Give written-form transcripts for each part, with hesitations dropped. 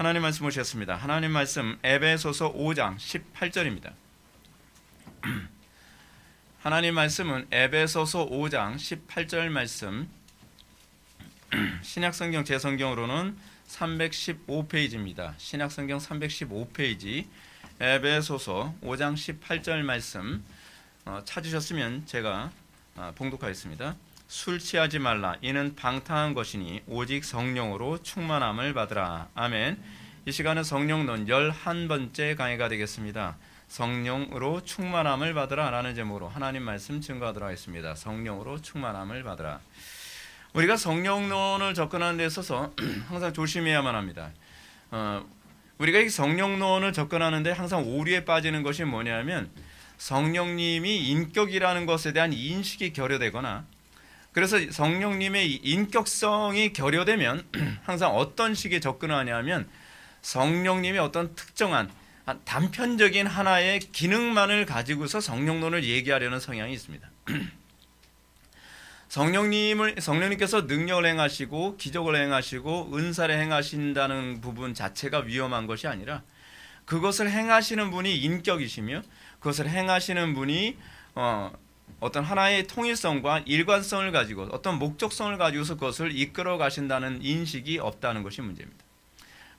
하나님 말씀 보셨습니다. 하나님 말씀 에베소서 5장 18절입니다. 하나님 말씀은 에베소서 5장 18절 말씀, 신약성경 제 성경으로는 315페이지입니다. 신약성경 315페이지 에베소서 5장 18절 말씀 찾으셨으면 제가 봉독하겠습니다. 술 취하지 말라. 이는 방탕한 것이니 오직 성령으로 충만함을 받으라. 아멘. 이 시간은 성령론 11번째 강의가 되겠습니다. 성령으로 충만함을 받으라 라는 제목으로 하나님 말씀 증거하도록 하겠습니다. 성령으로 충만함을 받으라. 우리가 성령론을 접근하는 데 있어서 항상 조심해야만 합니다. 우리가 이 성령론을 접근하는데 항상 오류에 빠지는 것이 뭐냐면 성령님이 인격이라는 것에 대한 인식이 결여되거나, 그래서 성령님의 인격성이 결여되면 항상 어떤 식의 접근을 하냐면 성령님의 어떤 특정한 단편적인 하나의 기능만을 가지고서 성령론을 얘기하려는 성향이 있습니다. 성령님께서 능력을 행하시고 기적을 행하시고 은사를 행하신다는 부분 자체가 위험한 것이 아니라, 그것을 행하시는 분이 인격이시며 그것을 행하시는 분이 어떤 하나의 통일성과 일관성을 가지고 어떤 목적성을 가지고서 그것을 이끌어 가신다는 인식이 없다는 것이 문제입니다.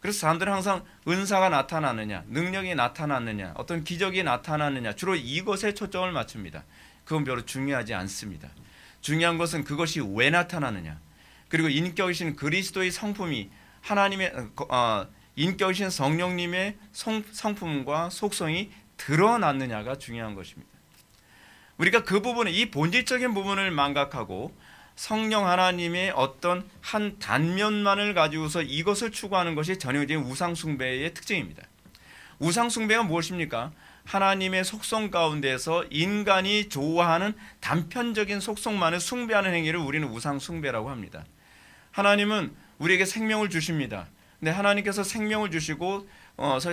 그래서 사람들은 항상 은사가 나타나느냐, 능력이 나타났느냐, 어떤 기적이 나타났느냐, 주로 이것에 초점을 맞춥니다. 그건 별로 중요하지 않습니다. 중요한 것은 그것이 왜 나타나느냐, 그리고 인격이신 그리스도의 성품이 하나님의 인격이신 성령님의 성품과 속성이 드러났느냐가 중요한 것입니다. 우리가 그 부분을, 이 본질적인 부분을 망각하고 성령 하나님의 어떤 한 단면만을 가지고서 이것을 추구하는 것이 전형적인 우상숭배의 특징입니다. 우상숭배가 무엇입니까? 하나님의 속성 가운데서 인간이 좋아하는 단편적인 속성만을 숭배하는 행위를 우리는 우상숭배라고 합니다. 하나님은 우리에게 생명을 주십니다. 근데 하나님께서 생명을 주시고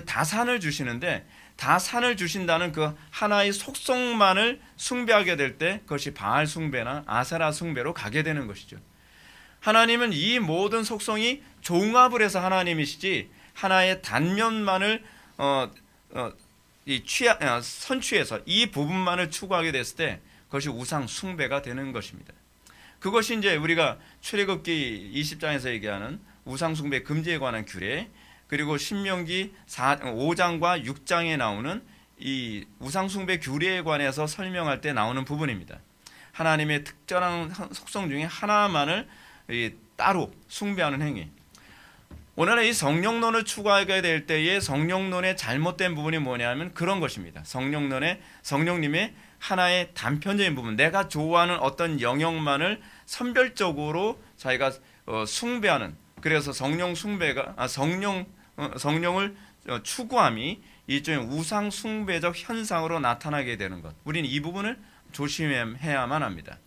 다산을 주시는데, 다산을 주신다는 그 하나의 속성만을 숭배하게 될 때 그것이 바알 숭배나 아세라 숭배로 가게 되는 것이죠. 하나님은 이 모든 속성이 종합을 해서 하나님이시지 하나의 단면만을 선취해서 이 부분만을 추구하게 됐을 때 그것이 우상 숭배가 되는 것입니다. 그것이 이제 우리가 출애굽기 20장에서 얘기하는 우상 숭배 금지에 관한 규례, 그리고 신명기 5장과 6장에 나오는 이 우상 숭배 규례에 관해서 설명할 때 나오는 부분입니다. 하나님의 특별한 속성 중에 하나만을 따로 숭배하는 행위. 오늘날 이 성령론을 추구하게 될 때에 성령론의 잘못된 부분이 뭐냐면 그런 것입니다. 성령님의 하나의 단편적인 부분, 내가 좋아하는 어떤 영역만을 선별적으로 자기가 숭배하는, 그래서 성령을 추구함이 일종의 우상 숭배적 현상으로 나타나게 되는 것. 우리는 이 부분을 조심해야만 합니다.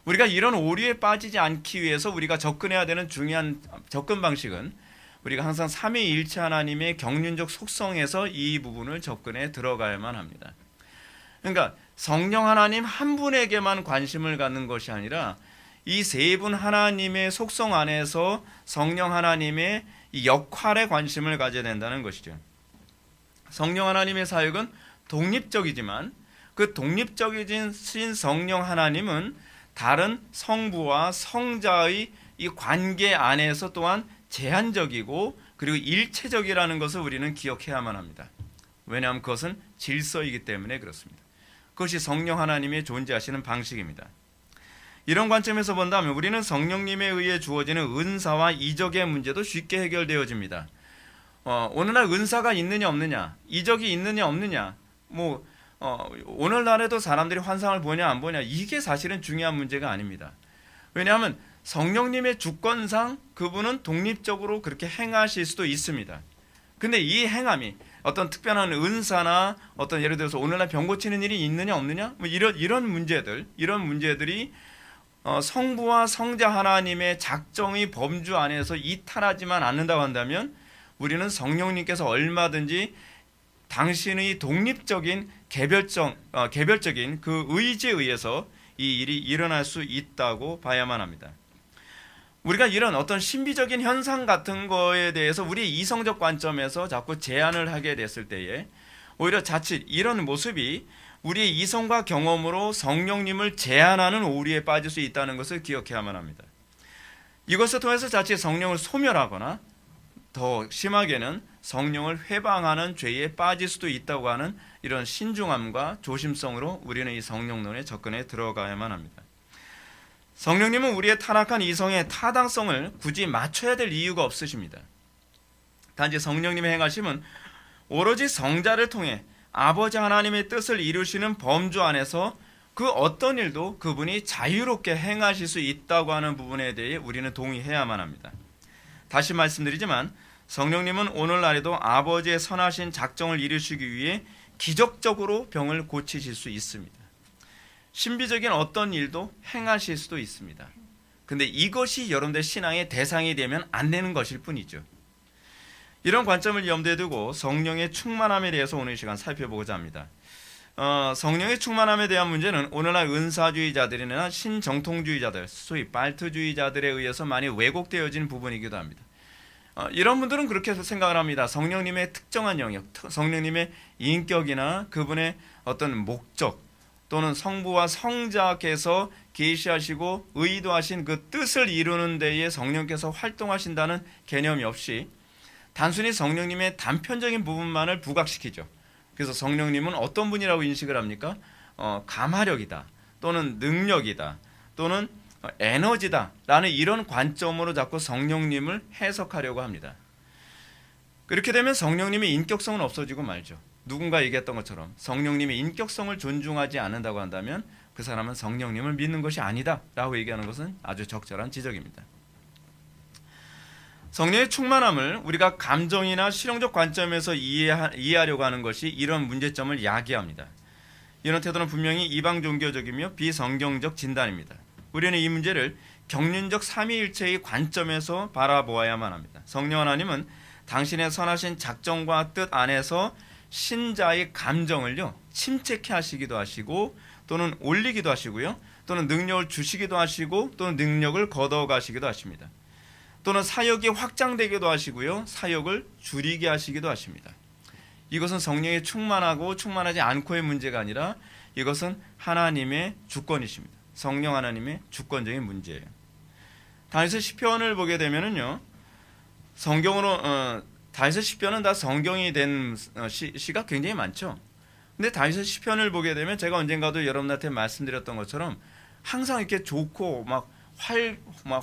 우리가 이런 오류에 빠지지 않기 위해서 우리가 접근해야 되는 중요한 접근 방식은, 우리가 항상 삼위일체 하나님의 경륜적 속성에서 이 부분을 접근해 들어가야만 합니다. 그러니까 성령 하나님 한 분에게만 관심을 갖는 것이 아니라 이 세 분 하나님의 속성 안에서 성령 하나님의 이 역할에 관심을 가져야 된다는 것이죠. 성령 하나님의 사역은 독립적이지만 그 독립적이신 성령 하나님은 다른 성부와 성자의 이 관계 안에서 또한 제한적이고 그리고 일체적이라는 것을 우리는 기억해야만 합니다. 왜냐하면 그것은 질서이기 때문에 그렇습니다. 그것이 성령 하나님의 존재하시는 방식입니다. 이런 관점에서 본다면 우리는 성령님에 의해 주어지는 은사와 이적의 문제도 쉽게 해결되어집니다. 오늘날 은사가 있느냐 없느냐, 이적이 있느냐 없느냐, 오늘날에도 사람들이 환상을 보냐 안 보냐, 이게 사실은 중요한 문제가 아닙니다. 왜냐하면 성령님의 주권상 그분은 독립적으로 그렇게 행하실 수도 있습니다. 근데 이 행함이 어떤 특별한 은사나 어떤 예를 들어서 오늘날 병 고치는 일이 있느냐 없느냐, 이런 문제들이 성부와 성자 하나님의 작정의 범주 안에서 이탈하지만 않는다고 한다면 우리는 성령님께서 얼마든지 당신의 독립적인 개별적인 그 의지에 의해서 이 일이 일어날 수 있다고 봐야만 합니다. 우리가 이런 어떤 신비적인 현상 같은 거에 대해서 우리 이성적 관점에서 자꾸 제안을 하게 됐을 때에 오히려 자칫 이런 모습이 우리의 이성과 경험으로 성령님을 제한하는 오류에 빠질 수 있다는 것을 기억해야만 합니다. 이것을 통해서 자칫 성령을 소멸하거나 더 심하게는 성령을 회방하는 죄에 빠질 수도 있다고 하는 이런 신중함과 조심성으로 우리는 이 성령론에 접근해 들어가야만 합니다. 성령님은 우리의 타락한 이성의 타당성을 굳이 맞춰야 될 이유가 없으십니다. 단지 성령님의 행하심은 오로지 성자를 통해 아버지 하나님의 뜻을 이루시는 범주 안에서 그 어떤 일도 그분이 자유롭게 행하실 수 있다고 하는 부분에 대해 우리는 동의해야만 합니다. 다시 말씀드리지만 성령님은 오늘날에도 아버지의 선하신 작정을 이루시기 위해 기적적으로 병을 고치실 수 있습니다. 신비적인 어떤 일도 행하실 수도 있습니다. 근데 이것이 여러분들 신앙의 대상이 되면 안 되는 것일 뿐이죠. 이런 관점을 염두에 두고 성령의 충만함에 대해서 오늘 시간 살펴보고자 합니다. 성령의 충만함에 대한 문제는 오늘날 은사주의자들이나 신정통주의자들, 소위 발트주의자들에 의해서 많이 왜곡되어진 부분이기도 합니다. 이런 분들은 그렇게 생각을 합니다. 성령님의 특정한 영역, 성령님의 인격이나 그분의 어떤 목적 또는 성부와 성자께서 계시하시고 의도하신 그 뜻을 이루는 데에 성령께서 활동하신다는 개념이 없이 단순히 성령님의 단편적인 부분만을 부각시키죠. 그래서 성령님은 어떤 분이라고 인식을 합니까? 감화력이다 또는 능력이다 또는 에너지다 라는 이런 관점으로 자꾸 성령님을 해석하려고 합니다. 그렇게 되면 성령님의 인격성은 없어지고 말죠. 누군가 얘기했던 것처럼 성령님의 인격성을 존중하지 않는다고 한다면 그 사람은 성령님을 믿는 것이 아니다 라고 얘기하는 것은 아주 적절한 지적입니다. 성령의 충만함을 우리가 감정이나 실용적 관점에서 이해하려고 하는 것이 이런 문제점을 야기합니다. 이런 태도는 분명히 이방 종교적이며 비성경적 진단입니다. 우리는 이 문제를 경륜적 삼위일체의 관점에서 바라보아야만 합니다. 성령 하나님은 당신의 선하신 작정과 뜻 안에서 신자의 감정을요 침체케 하시기도 하시고 또는 올리기도 하시고요 또는 능력을 주시기도 하시고 또는 능력을 걷어가시기도 하십니다. 또는 사역이 확장되기도 하시고요 사역을 줄이게 하시기도 하십니다. 이것은 성령이 충만하고 충만하지 않고의 문제가 아니라 이것은 하나님의 주권이십니다. 성령 하나님의 주권적인 문제예요. 다윗의 시편을 보게 되면은요 성경으로 다윗의 시편은 다 성경이 된 시가 굉장히 많죠. 근데 다윗의 시편을 보게 되면 제가 언젠가도 여러분한테 말씀드렸던 것처럼 항상 이렇게 좋고 막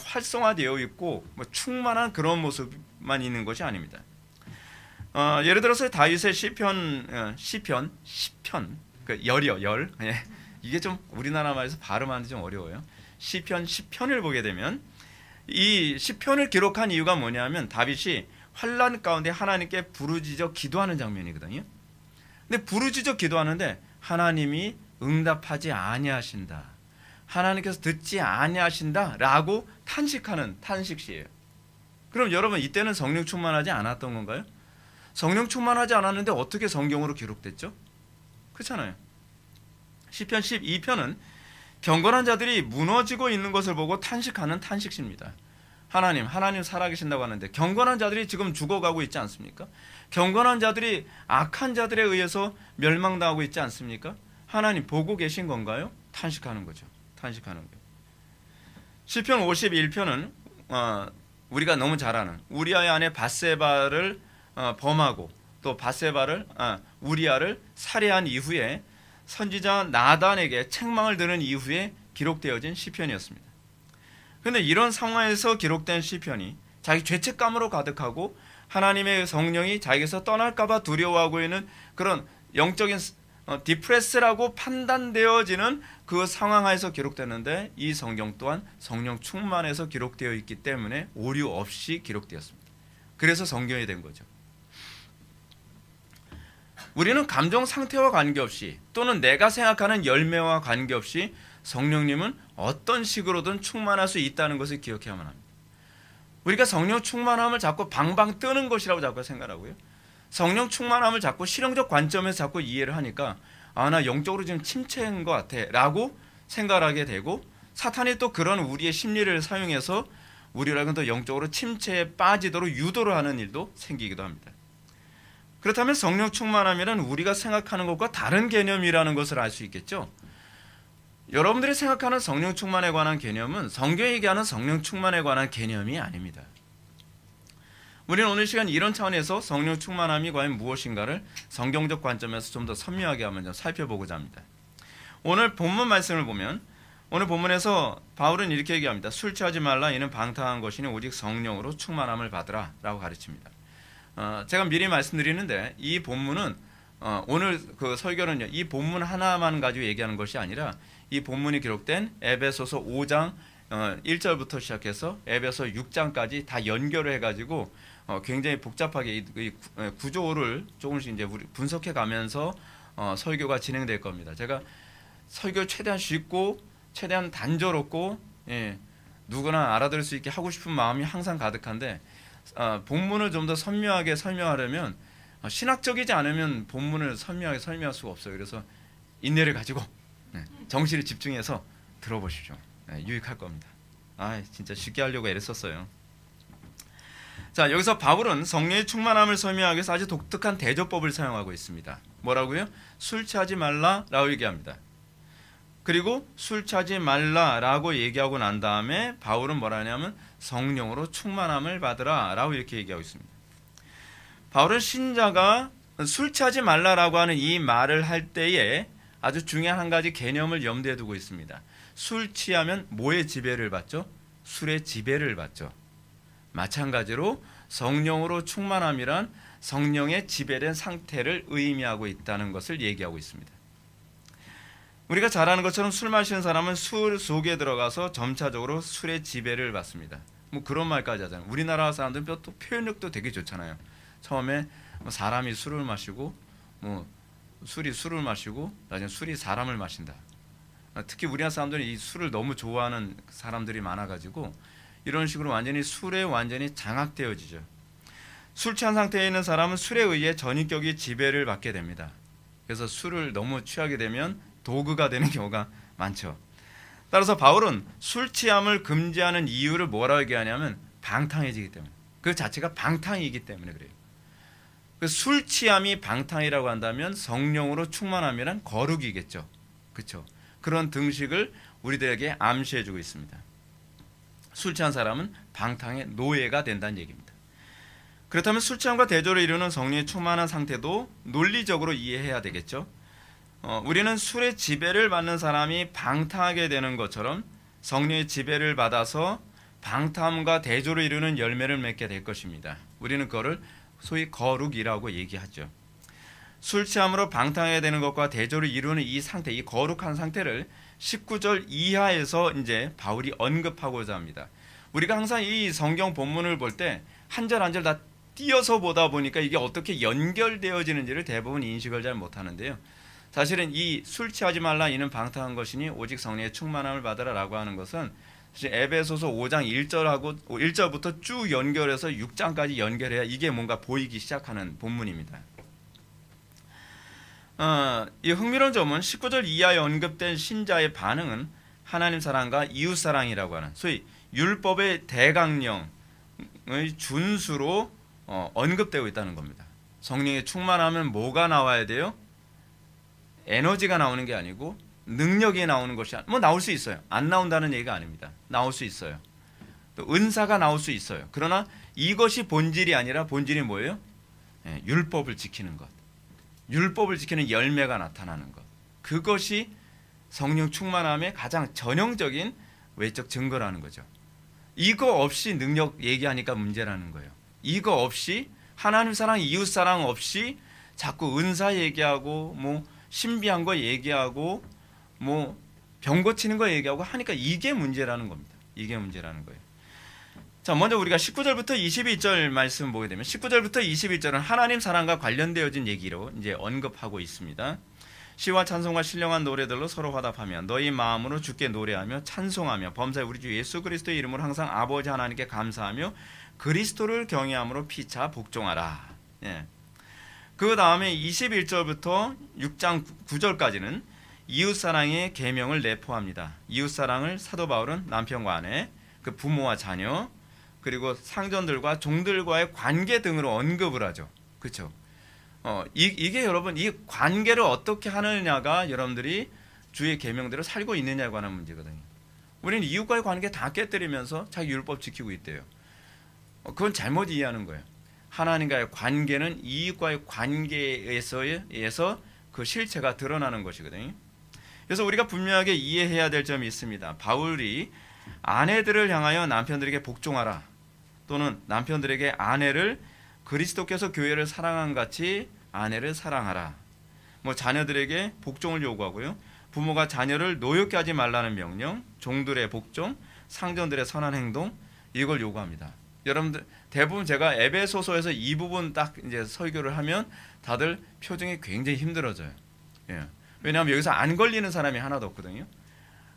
활성화되어 있고 충만한 그런 모습만 있는 것이 아닙니다. 예를 들어서 다윗의 시편 그 열 이게 좀 우리나라 말에서 발음하는데 좀 어려워요. 시편 10편을 보게 되면 이 시편을 기록한 이유가 뭐냐면 다윗이 환난 가운데 하나님께 부르짖어 기도하는 장면이거든요. 근데 부르짖어 기도하는데 하나님이 응답하지 아니하신다. 하나님께서 듣지 아니하신다라고 탄식하는 탄식시예요. 그럼 여러분 이때는 성령 충만하지 않았던 건가요? 성령 충만하지 않았는데 어떻게 성경으로 기록됐죠? 그렇잖아요. 시편 12편은 경건한 자들이 무너지고 있는 것을 보고 탄식하는 탄식시입니다. 하나님 살아계신다고 하는데 경건한 자들이 지금 죽어가고 있지 않습니까? 경건한 자들이 악한 자들에 의해서 멸망당하고 있지 않습니까? 하나님 보고 계신 건가요? 탄식하는 거죠. 탄식하는 거예요. 시편 51편은 우리가 너무 잘 아는 우리아의 아내 밧세바를 범하고 또 밧세바를 우리아를 살해한 이후에 선지자 나단에게 책망을 드는 이후에 기록되어진 시편이었습니다. 그런데 이런 상황에서 기록된 시편이 자기 죄책감으로 가득하고 하나님의 성령이 자기에서 떠날까 봐 두려워하고 있는 그런 영적인 디프레스라고 판단되어지는 그 상황 하에서 기록되는데 이 성경 또한 성령 충만해서 기록되어 있기 때문에 오류 없이 기록되었습니다. 그래서 성경이 된 거죠. 우리는 감정 상태와 관계없이 또는 내가 생각하는 열매와 관계없이 성령님은 어떤 식으로든 충만할 수 있다는 것을 기억해야만 합니다. 우리가 성령 충만함을 자꾸 방방 뜨는 것이라고 자꾸 생각하고요. 성령 충만함을 자꾸 실용적 관점에서 자꾸 이해를 하니까 나 영적으로 지금 침체인 것 같아 라고 생각하게 되고 사탄이 또 그런 우리의 심리를 사용해서 우리라고는 더 영적으로 침체에 빠지도록 유도를 하는 일도 생기기도 합니다. 그렇다면 성령 충만함이란 우리가 생각하는 것과 다른 개념이라는 것을 알 수 있겠죠. 여러분들이 생각하는 성령 충만에 관한 개념은 성경이 얘기하는 성령 충만에 관한 개념이 아닙니다. 우리는 오늘 시간 이런 차원에서 성령 충만함이 과연 무엇인가를 성경적 관점에서 좀 더 선명하게 한번 좀 살펴보고자 합니다. 오늘 본문 말씀을 보면 오늘 본문에서 바울은 이렇게 얘기합니다. 술 취하지 말라 이는 방탕한 것이니 오직 성령으로 충만함을 받으라 라고 가르칩니다. 제가 미리 말씀드리는데 이 본문은 오늘 그 설교는요, 이 본문 하나만 가지고 얘기하는 것이 아니라 이 본문이 기록된 에베소서 5장 1절부터 시작해서 에베소 6장까지 다 연결을 해가지고 굉장히 복잡하게 이 구조를 조금씩 이제 우리 분석해 가면서 설교가 진행될 겁니다. 제가 설교 최대한 쉽고 최대한 단조롭고 누구나 알아들을 수 있게 하고 싶은 마음이 항상 가득한데 본문을 좀 더 선명하게 설명하려면 신학적이지 않으면 본문을 선명하게 설명할 수가 없어요. 그래서 인내를 가지고 정신을 집중해서 들어보십시오. 유익할 겁니다. 진짜 쉽게 하려고 애를 썼어요. 자, 여기서 바울은 성령의 충만함을 설명하기 위해서 아주 독특한 대조법을 사용하고 있습니다. 뭐라고요? 술 취하지 말라라고 얘기합니다. 그리고 술 취하지 말라라고 얘기하고 난 다음에 바울은 뭐라 하냐면 성령으로 충만함을 받으라라고 이렇게 얘기하고 있습니다. 바울은 신자가 술 취하지 말라라고 하는 이 말을 할 때에 아주 중요한 한 가지 개념을 염두에 두고 있습니다. 술 취하면 뭐의 지배를 받죠? 술의 지배를 받죠. 마찬가지로 성령으로 충만함이란 성령의 지배된 상태를 의미하고 있다는 것을 얘기하고 있습니다. 우리가 잘 아는 것처럼 술 마시는 사람은 술 속에 들어가서 점차적으로 술의 지배를 받습니다. 뭐 그런 말까지 하잖아요. 우리나라 사람들은 또 표현력도 되게 좋잖아요. 처음에 사람이 술을 마시고 술이 술을 마시고 나중에 술이 사람을 마신다. 특히 우리나라 사람들은 이 술을 너무 좋아하는 사람들이 많아가지고 이런 식으로 완전히 술에 완전히 장악되어지죠. 술 취한 상태에 있는 사람은 술에 의해 전인격이 지배를 받게 됩니다. 그래서 술을 너무 취하게 되면 도구가 되는 경우가 많죠. 따라서 바울은 술 취함을 금지하는 이유를 뭐라고 얘기하냐면 방탕해지기 때문에, 그 자체가 방탕이기 때문에 그래요. 술 취함이 방탕이라고 한다면 성령으로 충만함이란 거룩이겠죠. 그렇죠? 그런 등식을 우리들에게 암시해주고 있습니다. 술 취한 사람은 방탕의 노예가 된다는 얘기입니다. 그렇다면 술 취함과 대조를 이루는 성령의 충만한 상태도 논리적으로 이해해야 되겠죠. 우리는 술의 지배를 받는 사람이 방탕하게 되는 것처럼 성령의 지배를 받아서 방탕함과 대조를 이루는 열매를 맺게 될 것입니다. 우리는 그거를 소위 거룩이라고 얘기하죠. 술 취함으로 방탕하게 되는 것과 대조를 이루는 이 상태, 이 거룩한 상태를 19절 이하에서 이제 바울이 언급하고자 합니다. 우리가 항상 이 성경 본문을 볼 때 한 절 한 절 다 띄어서 보다 보니까 이게 어떻게 연결되어지는지를 대부분 인식을 잘 못하는데요. 사실은 이 술 취하지 말라 이는 방탕한 것이니 오직 성령의 충만함을 받으라라고 하는 것은 사실 에베소서 5장 1절부터 쭉 연결해서 6장까지 연결해야 이게 뭔가 보이기 시작하는 본문입니다. 이 흥미로운 점은 19절 이하에 언급된 신자의 반응은 하나님 사랑과 이웃 사랑이라고 하는 소위 율법의 대강령의 준수로 언급되고 있다는 겁니다. 성령의 충만하면 뭐가 나와야 돼요? 에너지가 나오는 게 아니고 능력이 나오는 것이 나올 수 있어요. 안 나온다는 얘기가 아닙니다. 나올 수 있어요. 또 은사가 나올 수 있어요. 그러나 이것이 본질이 아니라 본질이 뭐예요? 율법을 지키는 것. 율법을 지키는 열매가 나타나는 것. 그것이 성령 충만함의 가장 전형적인 외적 증거라는 거죠. 이거 없이 능력 얘기하니까 문제라는 거예요. 이거 없이 하나님 사랑, 이웃 사랑 없이 자꾸 은사 얘기하고 신비한 거 얘기하고 병 고치는 거 얘기하고 하니까 이게 문제라는 겁니다. 이게 문제라는 거예요. 자, 먼저 우리가 19절부터 22절 말씀 보게 되면 19절부터 21절은 하나님 사랑과 관련되어진 얘기로 이제 언급하고 있습니다. 시와 찬송과 신령한 노래들로 서로 화답하며 너희 마음으로 주께 노래하며 찬송하며 범사에 우리 주 예수 그리스도의 이름으로 항상 아버지 하나님께 감사하며 그리스도를 경외함으로 피차 복종하라. 그 다음에 21절부터 6장 9절까지는 이웃사랑의 계명을 내포합니다. 이웃사랑을 사도 바울은 남편과 아내, 그 부모와 자녀, 그리고 상전들과 종들과의 관계 등으로 언급을 하죠. 그렇죠? 이게 여러분 이 관계를 어떻게 하느냐가 여러분들이 주의 계명대로 살고 있느냐에 관한 문제거든요. 우리는 이웃과의 관계 다 깨뜨리면서 자기 율법 지키고 있대요. 그건 잘못 이해하는 거예요. 하나님과의 관계는 이웃과의 관계에서 그 실체가 드러나는 것이거든요. 그래서 우리가 분명하게 이해해야 될 점이 있습니다. 바울이 아내들을 향하여 남편들에게 복종하라, 또는 남편들에게 아내를 그리스도께서 교회를 사랑한 같이 아내를 사랑하라, 자녀들에게 복종을 요구하고요, 부모가 자녀를 노엽게 하지 말라는 명령, 종들의 복종, 상전들의 선한 행동, 이걸 요구합니다. 여러분들 대부분 제가 에베소서에서 이 부분 딱 이제 설교를 하면 다들 표정이 굉장히 힘들어져요. 예. 왜냐하면 여기서 안 걸리는 사람이 하나도 없거든요.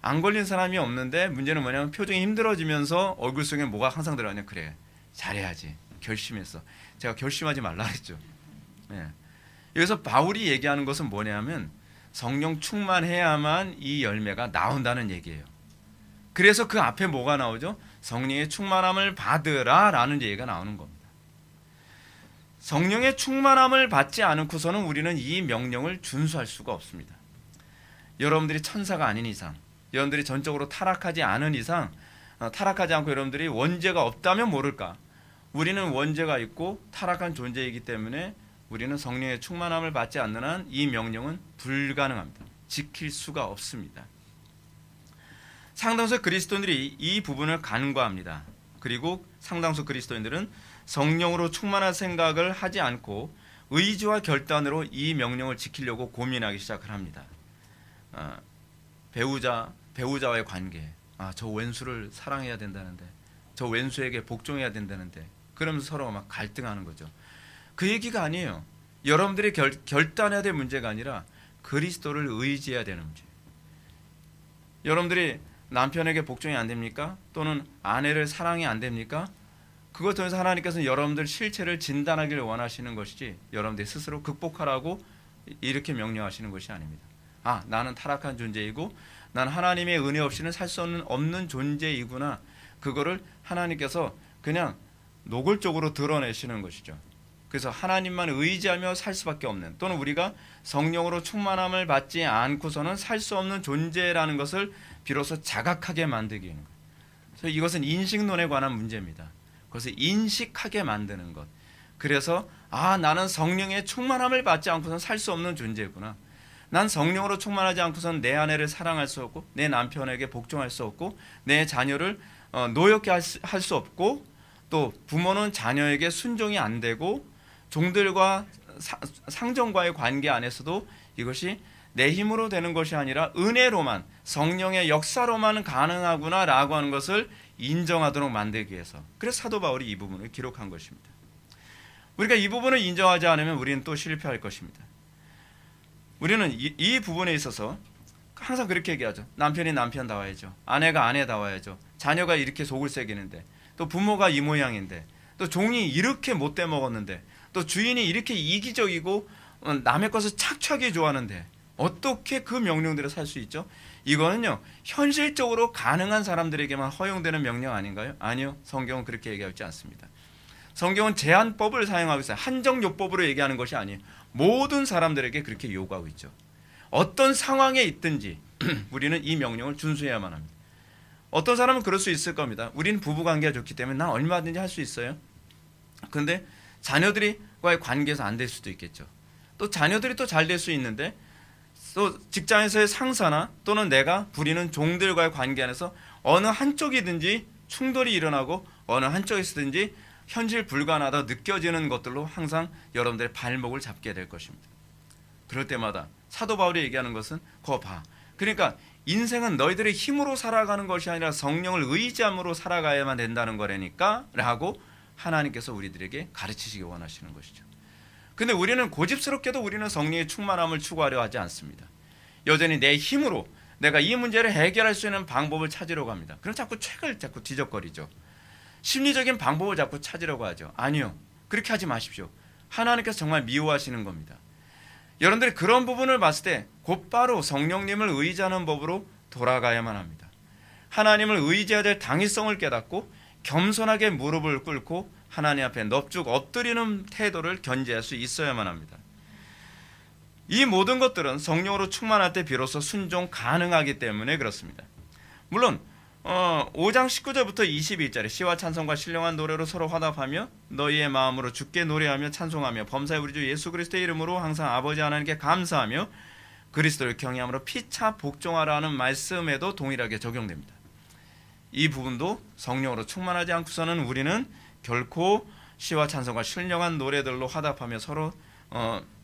안 걸린 사람이 없는데 문제는 뭐냐면 표정이 힘들어지면서 얼굴 속에 뭐가 항상 들어가냐. 그래, 잘해야지, 결심했어. 제가 결심하지 말라 했죠. 예. 여기서 바울이 얘기하는 것은 뭐냐면 성령 충만해야만 이 열매가 나온다는 얘기예요. 그래서 그 앞에 뭐가 나오죠? 성령의 충만함을 받으라 라는 얘기가 나오는 겁니다. 성령의 충만함을 받지 않고서는 우리는 이 명령을 준수할 수가 없습니다. 여러분들이 천사가 아닌 이상, 여러분들이 전적으로 타락하지 않은 이상, 타락하지 않고 여러분들이 원죄가 없다면 모를까, 우리는 원죄가 있고 타락한 존재이기 때문에 우리는 성령의 충만함을 받지 않는 한 이 명령은 불가능합니다. 지킬 수가 없습니다. 상당수 그리스도인들이 이 부분을 간과합니다. 그리고 상당수 그리스도인들은 성령으로 충만할 생각을 하지 않고 의지와 결단으로 이 명령을 지키려고 고민하기 시작을 합니다. 배우자와의 관계, 저 왼수를 사랑해야 된다는데, 저 왼수에게 복종해야 된다는데, 그러면서 서로 막 갈등하는 거죠. 그 얘기가 아니에요. 여러분들이 결단해야 될 문제가 아니라 그리스도를 의지해야 되는 문제예요. 여러분들이 남편에게 복종이 안 됩니까? 또는 아내를 사랑이 안 됩니까? 그것 통해서 하나님께서는 여러분들 실체를 진단하기를 원하시는 것이지 여러분들이 스스로 극복하라고 이렇게 명령하시는 것이 아닙니다. 나는 타락한 존재이고 나는 하나님의 은혜 없이는 살 수 없는 존재이구나. 그거를 하나님께서 그냥 노골적으로 드러내시는 것이죠. 그래서 하나님만 의지하며 살 수밖에 없는, 또는 우리가 성령으로 충만함을 받지 않고서는 살 수 없는 존재라는 것을 비로소 자각하게 만들기 위한 것. 그래서 이것은 인식론에 관한 문제입니다. 그것을 인식하게 만드는 것. 그래서 나는 성령의 충만함을 받지 않고서는 살 수 없는 존재구나. 난 성령으로 충만하지 않고서는 내 아내를 사랑할 수 없고, 내 남편에게 복종할 수 없고, 내 자녀를 노엽게 할 수 없고, 또 부모는 자녀에게 순종이 안 되고, 종들과 상전과의 관계 안에서도 이것이 내 힘으로 되는 것이 아니라 은혜로만, 성령의 역사로만 가능하구나라고 하는 것을 인정하도록 만들기 위해서, 그래서 사도 바울이 이 부분을 기록한 것입니다. 우리가 이 부분을 인정하지 않으면 우리는 또 실패할 것입니다. 우리는 이 부분에 있어서 항상 그렇게 얘기하죠. 남편이 남편다워야죠, 아내가 아내다워야죠, 자녀가 이렇게 속을 새기는데, 또 부모가 이 모양인데, 또 종이 이렇게 못돼 먹었는데, 또 주인이 이렇게 이기적이고 남의 것을 착취하게 좋아하는데 어떻게 그 명령대로 살 수 있죠? 이거는요, 현실적으로 가능한 사람들에게만 허용되는 명령 아닌가요? 아니요, 성경은 그렇게 얘기하지 않습니다. 성경은 제한법을 사용하고 있어요. 한정요법으로 얘기하는 것이 아니에요. 모든 사람들에게 그렇게 요구하고 있죠. 어떤 상황에 있든지 우리는 이 명령을 준수해야만 합니다. 어떤 사람은 그럴 수 있을 겁니다. 우리는 부부관계가 좋기 때문에 난 얼마든지 할 수 있어요. 그런데 자녀들과의 관계에서 안 될 수도 있겠죠. 또 자녀들이 또 잘 될 수 있는데, 또 직장에서의 상사나 또는 내가 부리는 종들과의 관계 안에서 어느 한쪽이든지 충돌이 일어나고 어느 한쪽에서든지 현실 불가능하다 느껴지는 것들로 항상 여러분들의 발목을 잡게 될 것입니다. 그럴 때마다 사도 바울이 얘기하는 것은 그거 봐. 그러니까 인생은 너희들의 힘으로 살아가는 것이 아니라 성령을 의지함으로 살아가야만 된다는 거라니까 라고 하나님께서 우리들에게 가르치시기 원하시는 것이죠. 근데 우리는 고집스럽게도 우리는 성령의 충만함을 추구하려 하지 않습니다. 여전히 내 힘으로 내가 이 문제를 해결할 수 있는 방법을 찾으려고 합니다. 그럼 자꾸 책을 자꾸 뒤적거리죠. 심리적인 방법을 자꾸 찾으려고 하죠. 아니요, 그렇게 하지 마십시오. 하나님께서 정말 미워하시는 겁니다. 여러분들이 그런 부분을 봤을 때 곧바로 성령님을 의지하는 법으로 돌아가야만 합니다. 하나님을 의지해야 될 당위성을 깨닫고 겸손하게 무릎을 꿇고 하나님 앞에 넙죽 엎드리는 태도를 견지할 수 있어야만 합니다. 이 모든 것들은 성령으로 충만할 때 비로소 순종 가능하기 때문에 그렇습니다. 물론 5장 19절부터 22절에 시와 찬송과 신령한 노래로 서로 화답하며 너희의 마음으로 주께 노래하며 찬송하며 범사의 우리 주 예수 그리스도의 이름으로 항상 아버지 하나님께 감사하며 그리스도를 경외함으로 피차 복종하라는 말씀에도 동일하게 적용됩니다. 이 부분도 성령으로 충만하지 않고서는 우리는 결코 시와 찬송과 신령한 노래들로 화답하며 서로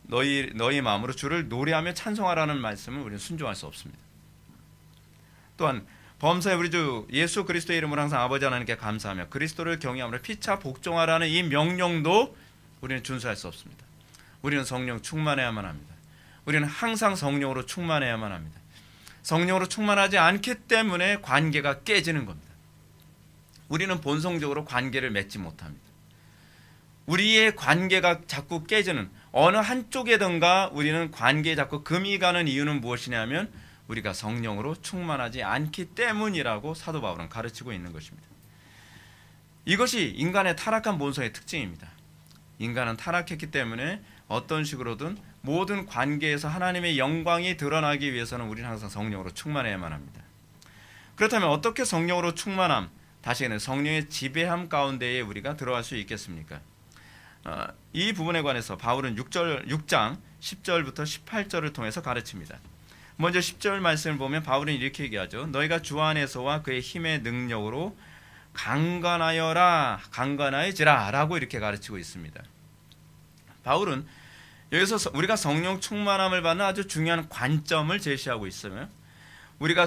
너희 마음으로 주를 노래하며 찬송하라는 말씀을 우리는 순종할 수 없습니다. 또한 범사의 우리 주 예수 그리스도의 이름으로 항상 아버지 하나님께 감사하며 그리스도를 경외함으로 피차 복종하라는 이 명령도 우리는 준수할 수 없습니다. 우리는 성령 충만해야만 합니다. 우리는 항상 성령으로 충만해야만 합니다. 성령으로 충만하지 않기 때문에 관계가 깨지는 겁니다. 우리는 본성적으로 관계를 맺지 못합니다. 우리의 관계가 자꾸 깨지는 어느 한쪽에든가 우리는 관계에 자꾸 금이 가는 이유는 무엇이냐면 우리가 성령으로 충만하지 않기 때문이라고 사도 바울은 가르치고 있는 것입니다. 이것이 인간의 타락한 본성의 특징입니다. 인간은 타락했기 때문에 어떤 식으로든 모든 관계에서 하나님의 영광이 드러나기 위해서는 우리는 항상 성령으로 충만해야만 합니다. 그렇다면 어떻게 성령으로 충만함, 다시는 성령의 지배함 가운데에 우리가 들어갈 수 있겠습니까? 이 부분에 관해서 바울은 6장 10절부터 18절을 통해서 가르칩니다. 먼저 10절 말씀을 보면 바울은 이렇게 얘기하죠. 너희가 주 안에서와 그의 힘의 능력으로 강건하여지라 라고 이렇게 가르치고 있습니다. 바울은 여기서 우리가 성령 충만함을 받는 아주 중요한 관점을 제시하고 있으며 우리가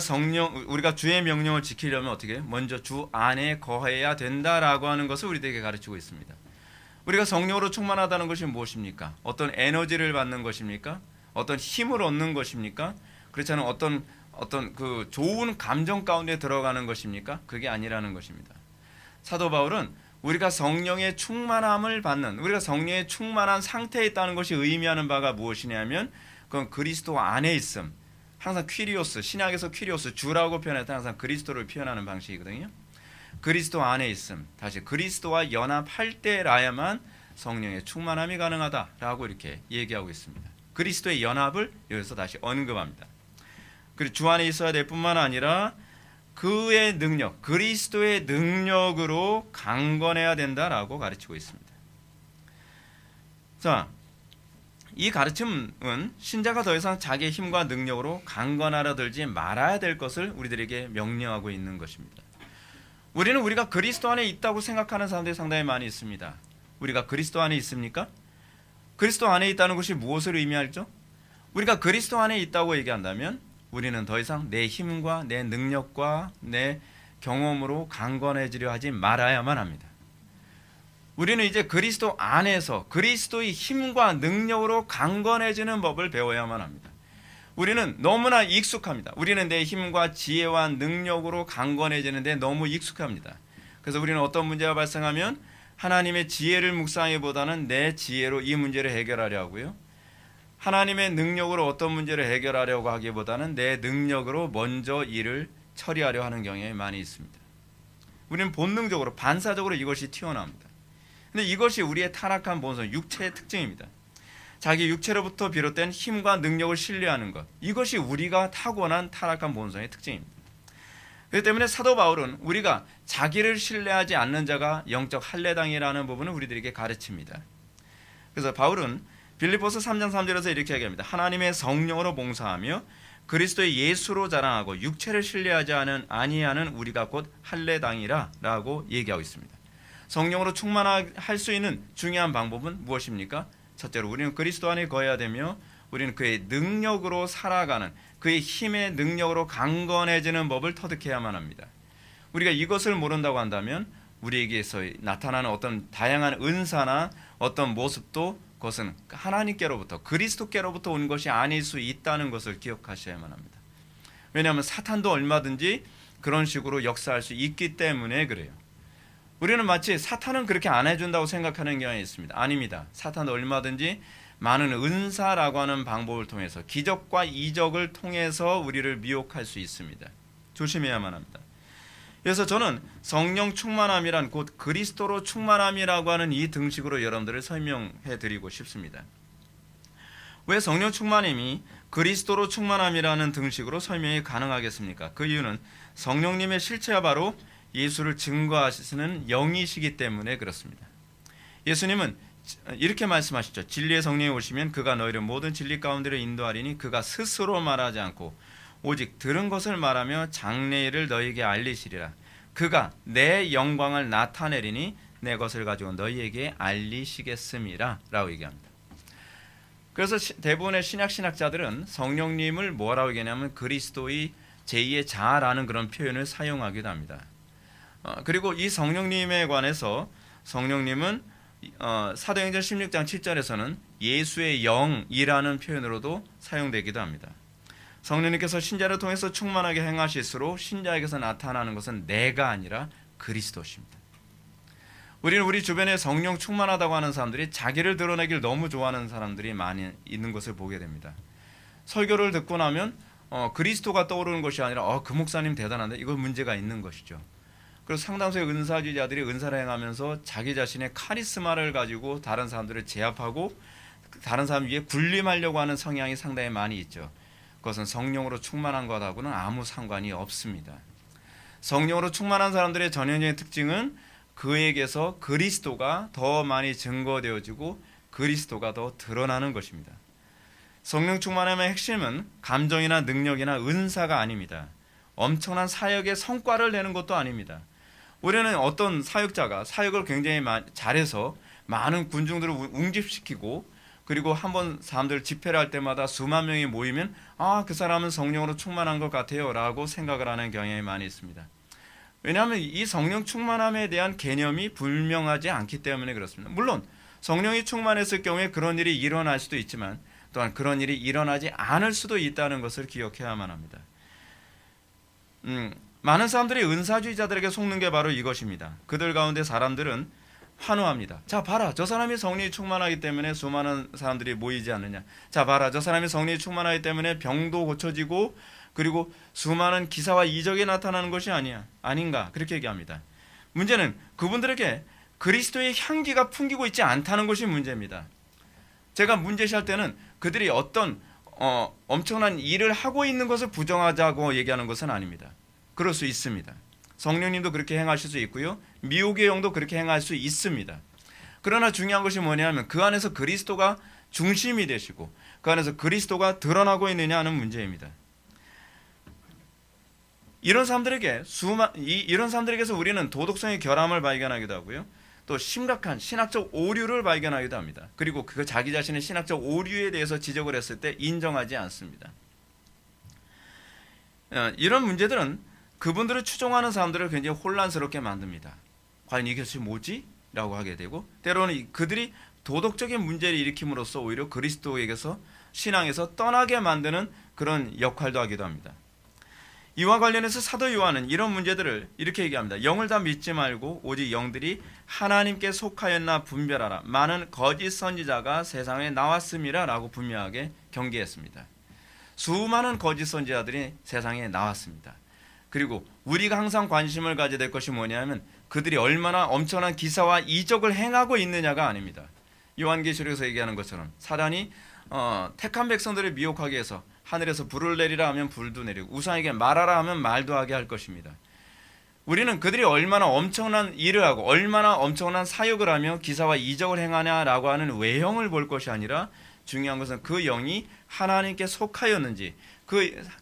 주의 명령을 지키려면 어떻게 해요? 먼저 주 안에 거해야 된다라고 하는 것을 우리들에게 가르치고 있습니다. 우리가 성령으로 충만하다는 것이 무엇입니까? 어떤 에너지를 받는 것입니까? 어떤 힘을 얻는 것입니까? 그렇지 않은 어떤 그 좋은 감정 가운데 들어가는 것입니까? 그게 아니라는 것입니다. 사도 바울은 우리가 성령의 충만함을 받는, 우리가 성령의 충만한 상태에 있다는 것이 의미하는 바가 무엇이냐면 그건 그리스도 안에 있음. 항상 퀴리오스, 신약에서 퀴리오스, 주라고 표현할 때 항상 그리스도를 표현하는 방식이거든요. 그리스도 안에 있음, 다시 그리스도와 연합할 때라야만 성령의 충만함이 가능하다라고 이렇게 얘기하고 있습니다. 그리스도의 연합을 여기서 다시 언급합니다. 그리고 주 안에 있어야 될 뿐만 아니라 그의 능력, 그리스도의 능력으로 강건해야 된다라고 가르치고 있습니다. 자, 이 가르침은 신자가 더 이상 자기의 힘과 능력으로 강건하려 들지 말아야 될 것을 우리들에게 명령하고 있는 것입니다. 우리가 그리스도 안에 있다고 생각하는 사람들이 상당히 많이 있습니다. 우리가 그리스도 안에 있습니까? 그리스도 안에 있다는 것이 무엇을 의미할죠? 우리가 그리스도 안에 있다고 얘기한다면 우리는 더 이상 내 힘과 내 능력과 내 경험으로 강건해지려 하지 말아야만 합니다. 우리는 이제 그리스도 안에서 그리스도의 힘과 능력으로 강건해지는 법을 배워야만 합니다. 우리는 너무나 익숙합니다. 우리는 내 힘과 지혜와 능력으로 강건해지는데 너무 익숙합니다. 그래서 우리는 어떤 문제가 발생하면 하나님의 지혜를 묵상하기보다는 내 지혜로 이 문제를 해결하려 하고요. 하나님의 능력으로 어떤 문제를 해결하려고 하기보다는 내 능력으로 먼저 일을 처리하려 하는 경향이 많이 있습니다. 우리는 본능적으로 반사적으로 이것이 튀어나옵니다. 근데 이것이 우리의 타락한 본성, 육체의 특징입니다. 자기 육체로부터 비롯된 힘과 능력을 신뢰하는 것, 이것이 우리가 타고난 타락한 본성의 특징입니다. 그렇기 때문에 사도 바울은 우리가 자기를 신뢰하지 않는 자가 영적 할례당이라는 부분을 우리들에게 가르칩니다. 그래서 바울은 빌립보서 3장 3절에서 이렇게 얘기합니다. 하나님의 성령으로 봉사하며 그리스도의 예수로 자랑하고 육체를 신뢰하지 아니하는 우리가 곧 할례당이라 라고 얘기하고 있습니다. 성령으로 충만할 수 있는 중요한 방법은 무엇입니까? 첫째로 우리는 그리스도 안에 거해야 되며 우리는 그의 능력으로 살아가는, 그의 힘의 능력으로 강건해지는 법을 터득해야만 합니다. 우리가 이것을 모른다고 한다면 우리에게서 나타나는 어떤 다양한 은사나 어떤 모습도 그것은 하나님께로부터, 그리스도께로부터 온 것이 아닐 수 있다는 것을 기억하셔야만 합니다. 왜냐하면 사탄도 얼마든지 그런 식으로 역사할 수 있기 때문에 그래요. 우리는 마치 사탄은 그렇게 안 해준다고 생각하는 경향이 있습니다. 아닙니다. 사탄도 얼마든지 많은 은사라고 하는 방법을 통해서, 기적과 이적을 통해서 우리를 미혹할 수 있습니다. 조심해야만 합니다. 그래서 저는 성령 충만함이란 곧 그리스도로 충만함이라고 하는 이 등식으로 여러분들을 설명해 드리고 싶습니다. 왜 성령 충만함이 그리스도로 충만함이라는 등식으로 설명이 가능하겠습니까? 그 이유는 성령님의 실체가 바로 예수를 증거하시는 영이시기 때문에 그렇습니다. 예수님은 이렇게 말씀하시죠. 진리의 성령이 오시면 그가 너희를 모든 진리 가운데로 인도하리니 그가 스스로 말하지 않고 오직 들은 것을 말하며 장래일을 너희에게 알리시리라. 그가 내 영광을 나타내리니 내 것을 가지고 너희에게 알리시겠음이라 라고 얘기합니다. 그래서 대부분의 신약자들은 성령님을 뭐라고 얘기하냐면 그리스도의 제2의 자라는 그런 표현을 사용하기도 합니다. 그리고 이 성령님에 관해서 성령님은 사도행전 16장 7절에서는 예수의 영이라는 표현으로도 사용되기도 합니다. 성령님께서 신자를 통해서 충만하게 행하실수록 신자에게서 나타나는 것은 내가 아니라 그리스도십니다. 우리는 우리 주변에 성령 충만하다고 하는 사람들이 자기를 드러내길 너무 좋아하는 사람들이 많이 있는 것을 보게 됩니다. 설교를 듣고 나면 그리스도가 떠오르는 것이 아니라 그 목사님 대단한데, 이거 문제가 있는 것이죠. 그래서 상당수의 은사주의자들이 은사를 행하면서 자기 자신의 카리스마를 가지고 다른 사람들을 제압하고 다른 사람 위에 군림하려고 하는 성향이 상당히 많이 있죠. 그것은 성령으로 충만한 것하고는 아무 상관이 없습니다. 성령으로 충만한 사람들의 전형적인 특징은 그에게서 그리스도가 더 많이 증거되어지고 그리스도가 더 드러나는 것입니다. 성령 충만함의 핵심은 감정이나 능력이나 은사가 아닙니다. 엄청난 사역의 성과를 내는 것도 아닙니다. 우리는 어떤 사역자가 사역을 굉장히 잘해서 많은 군중들을 웅집시키고 그리고 한번 사람들 집회를 할 때마다 수만 명이 모이면 그 사람은 성령으로 충만한 것 같아요 라고 생각을 하는 경향이 많이 있습니다. 왜냐하면 이 성령 충만함에 대한 개념이 분명하지 않기 때문에 그렇습니다. 물론 성령이 충만했을 경우에 그런 일이 일어날 수도 있지만 또한 그런 일이 일어나지 않을 수도 있다는 것을 기억해야만 합니다. 많은 사람들이 은사주의자들에게 속는 게 바로 이것입니다. 그들 가운데 사람들은 환호합니다. 자 봐라, 저 사람이 성령이 충만하기 때문에 수많은 사람들이 모이지 않느냐. 자 봐라, 저 사람이 성령이 충만하기 때문에 병도 고쳐지고 그리고 수많은 기사와 이적이 나타나는 것이 아닌가 그렇게 얘기합니다. 문제는 그분들에게 그리스도의 향기가 풍기고 있지 않다는 것이 문제입니다. 제가 문제시할 때는 그들이 어떤 엄청난 일을 하고 있는 것을 부정하자고 얘기하는 것은 아닙니다. 그럴 수 있습니다. 성령님도 그렇게 행하실 수 있고요. 미혹의 영도 그렇게 행할 수 있습니다. 그러나 중요한 것이 뭐냐면 그 안에서 그리스도가 중심이 되시고 그 안에서 그리스도가 드러나고 있느냐 하는 문제입니다. 이런 사람들에게서 우리는 도덕성의 결함을 발견하기도 하고요. 또 심각한 신학적 오류를 발견하기도 합니다. 그리고 그 자기 자신의 신학적 오류에 대해서 지적을 했을 때 인정하지 않습니다. 이런 문제들은 그분들을 추종하는 사람들을 굉장히 혼란스럽게 만듭니다. 과연 이것이 뭐지? 라고 하게 되고 때로는 그들이 도덕적인 문제를 일으킴으로써 오히려 그리스도에게서 신앙에서 떠나게 만드는 그런 역할도 하기도 합니다. 이와 관련해서 사도 요한은 이런 문제들을 이렇게 얘기합니다. 영을 다 믿지 말고 오직 영들이 하나님께 속하였나 분별하라. 많은 거짓 선지자가 세상에 나왔음이라 라고 분명하게 경계했습니다. 수많은 거짓 선지자들이 세상에 나왔습니다. 그리고 우리가 항상 관심을 가져야 될 것이 뭐냐면 그들이 얼마나 엄청난 기사와 이적을 행하고 있느냐가 아닙니다. 요한계시록에서 얘기하는 것처럼 사단이 택한 백성들을 미혹하기 위해서 하늘에서 불을 내리라 하면 불도 내리고 우상에게 말하라 하면 말도 하게 할 것입니다. 우리는 그들이 얼마나 엄청난 일을 하고 얼마나 엄청난 사역을 하며 기사와 이적을 행하냐라고 하는 외형을 볼 것이 아니라 중요한 것은 그 영이 하나님께 속하였는지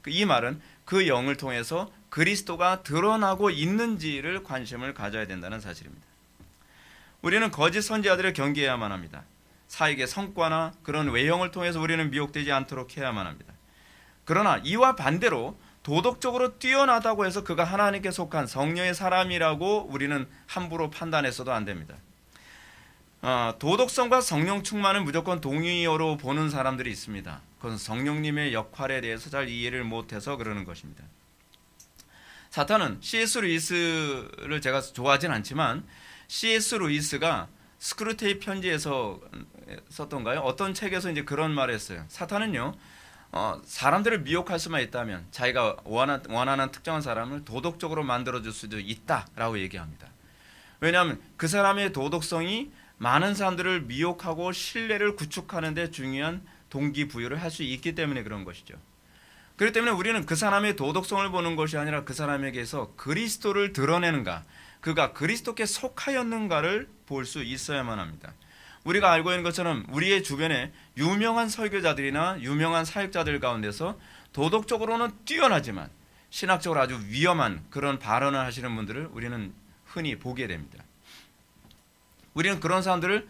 이 말은 그 영을 통해서 그리스도가 드러나고 있는지를 관심을 가져야 된다는 사실입니다. 우리는 거짓 선지자들을 경계해야만 합니다. 사역의 성과나 그런 외형을 통해서 우리는 미혹되지 않도록 해야만 합니다. 그러나 이와 반대로 도덕적으로 뛰어나다고 해서 그가 하나님께 속한 성령의 사람이라고 우리는 함부로 판단해서도 안 됩니다. 도덕성과 성령 충만은 무조건 동의어로 보는 사람들이 있습니다. 그건 성령님의 역할에 대해서 잘 이해를 못해서 그러는 것입니다. 사탄은 C.S. 루이스를 제가 좋아하진 않지만 C.S. 루이스가 스크루테이 편지에서 썼던가요? 어떤 책에서 이제 그런 말을 했어요. 사탄은요, 사람들을 미혹할 수만 있다면 자기가 원하는 특정한 사람을 도덕적으로 만들어줄 수도 있다라고 얘기합니다. 왜냐하면 그 사람의 도덕성이 많은 사람들을 미혹하고 신뢰를 구축하는 데 중요한 동기부여를 할 수 있기 때문에 그런 것이죠. 그렇기 때문에 우리는 그 사람의 도덕성을 보는 것이 아니라 그 사람에게서 그리스도를 드러내는가, 그가 그리스도께 속하였는가를 볼 수 있어야만 합니다. 우리가 알고 있는 것처럼 우리의 주변에 유명한 설교자들이나 유명한 사역자들 가운데서 도덕적으로는 뛰어나지만 신학적으로 아주 위험한 그런 발언을 하시는 분들을 우리는 흔히 보게 됩니다. 우리는 그런 사람들을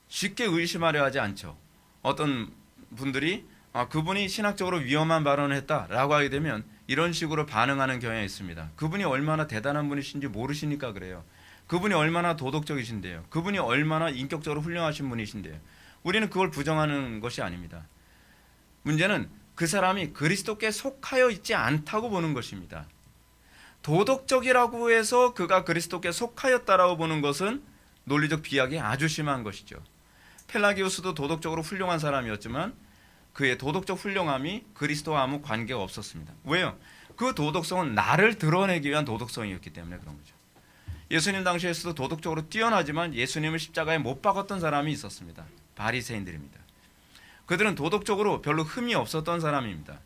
쉽게 의심하려 하지 않죠. 어떤 분들이 그분이 신학적으로 위험한 발언을 했다라고 하게 되면 이런 식으로 반응하는 경향이 있습니다. 그분이 얼마나 대단한 분이신지 모르시니까 그래요. 그분이 얼마나 도덕적이신데요. 그분이 얼마나 인격적으로 훌륭하신 분이신데요. 우리는 그걸 부정하는 것이 아닙니다. 문제는 그 사람이 그리스도께 속하여 있지 않다고 보는 것입니다. 도덕적이라고 해서 그가 그리스도께 속하였다라고 보는 것은 논리적 비약이 아주 심한 것이죠. 펠라기우스도 도덕적으로 훌륭한 사람이었지만 그의 도덕적 훌륭함이 그리스도와 아무 관계가 없었습니다. 왜요? 그 도덕성은 나를 드러내기 위한 도덕성이었기 때문에 그런 거죠. 예수님 당시에서도 도덕적으로 뛰어나지만 예수님을 십자가에 못 박았던 사람이 있었습니다. 바리새인들입니다. 그들은 도덕적으로 별로 흠이 없었던 사람입니다.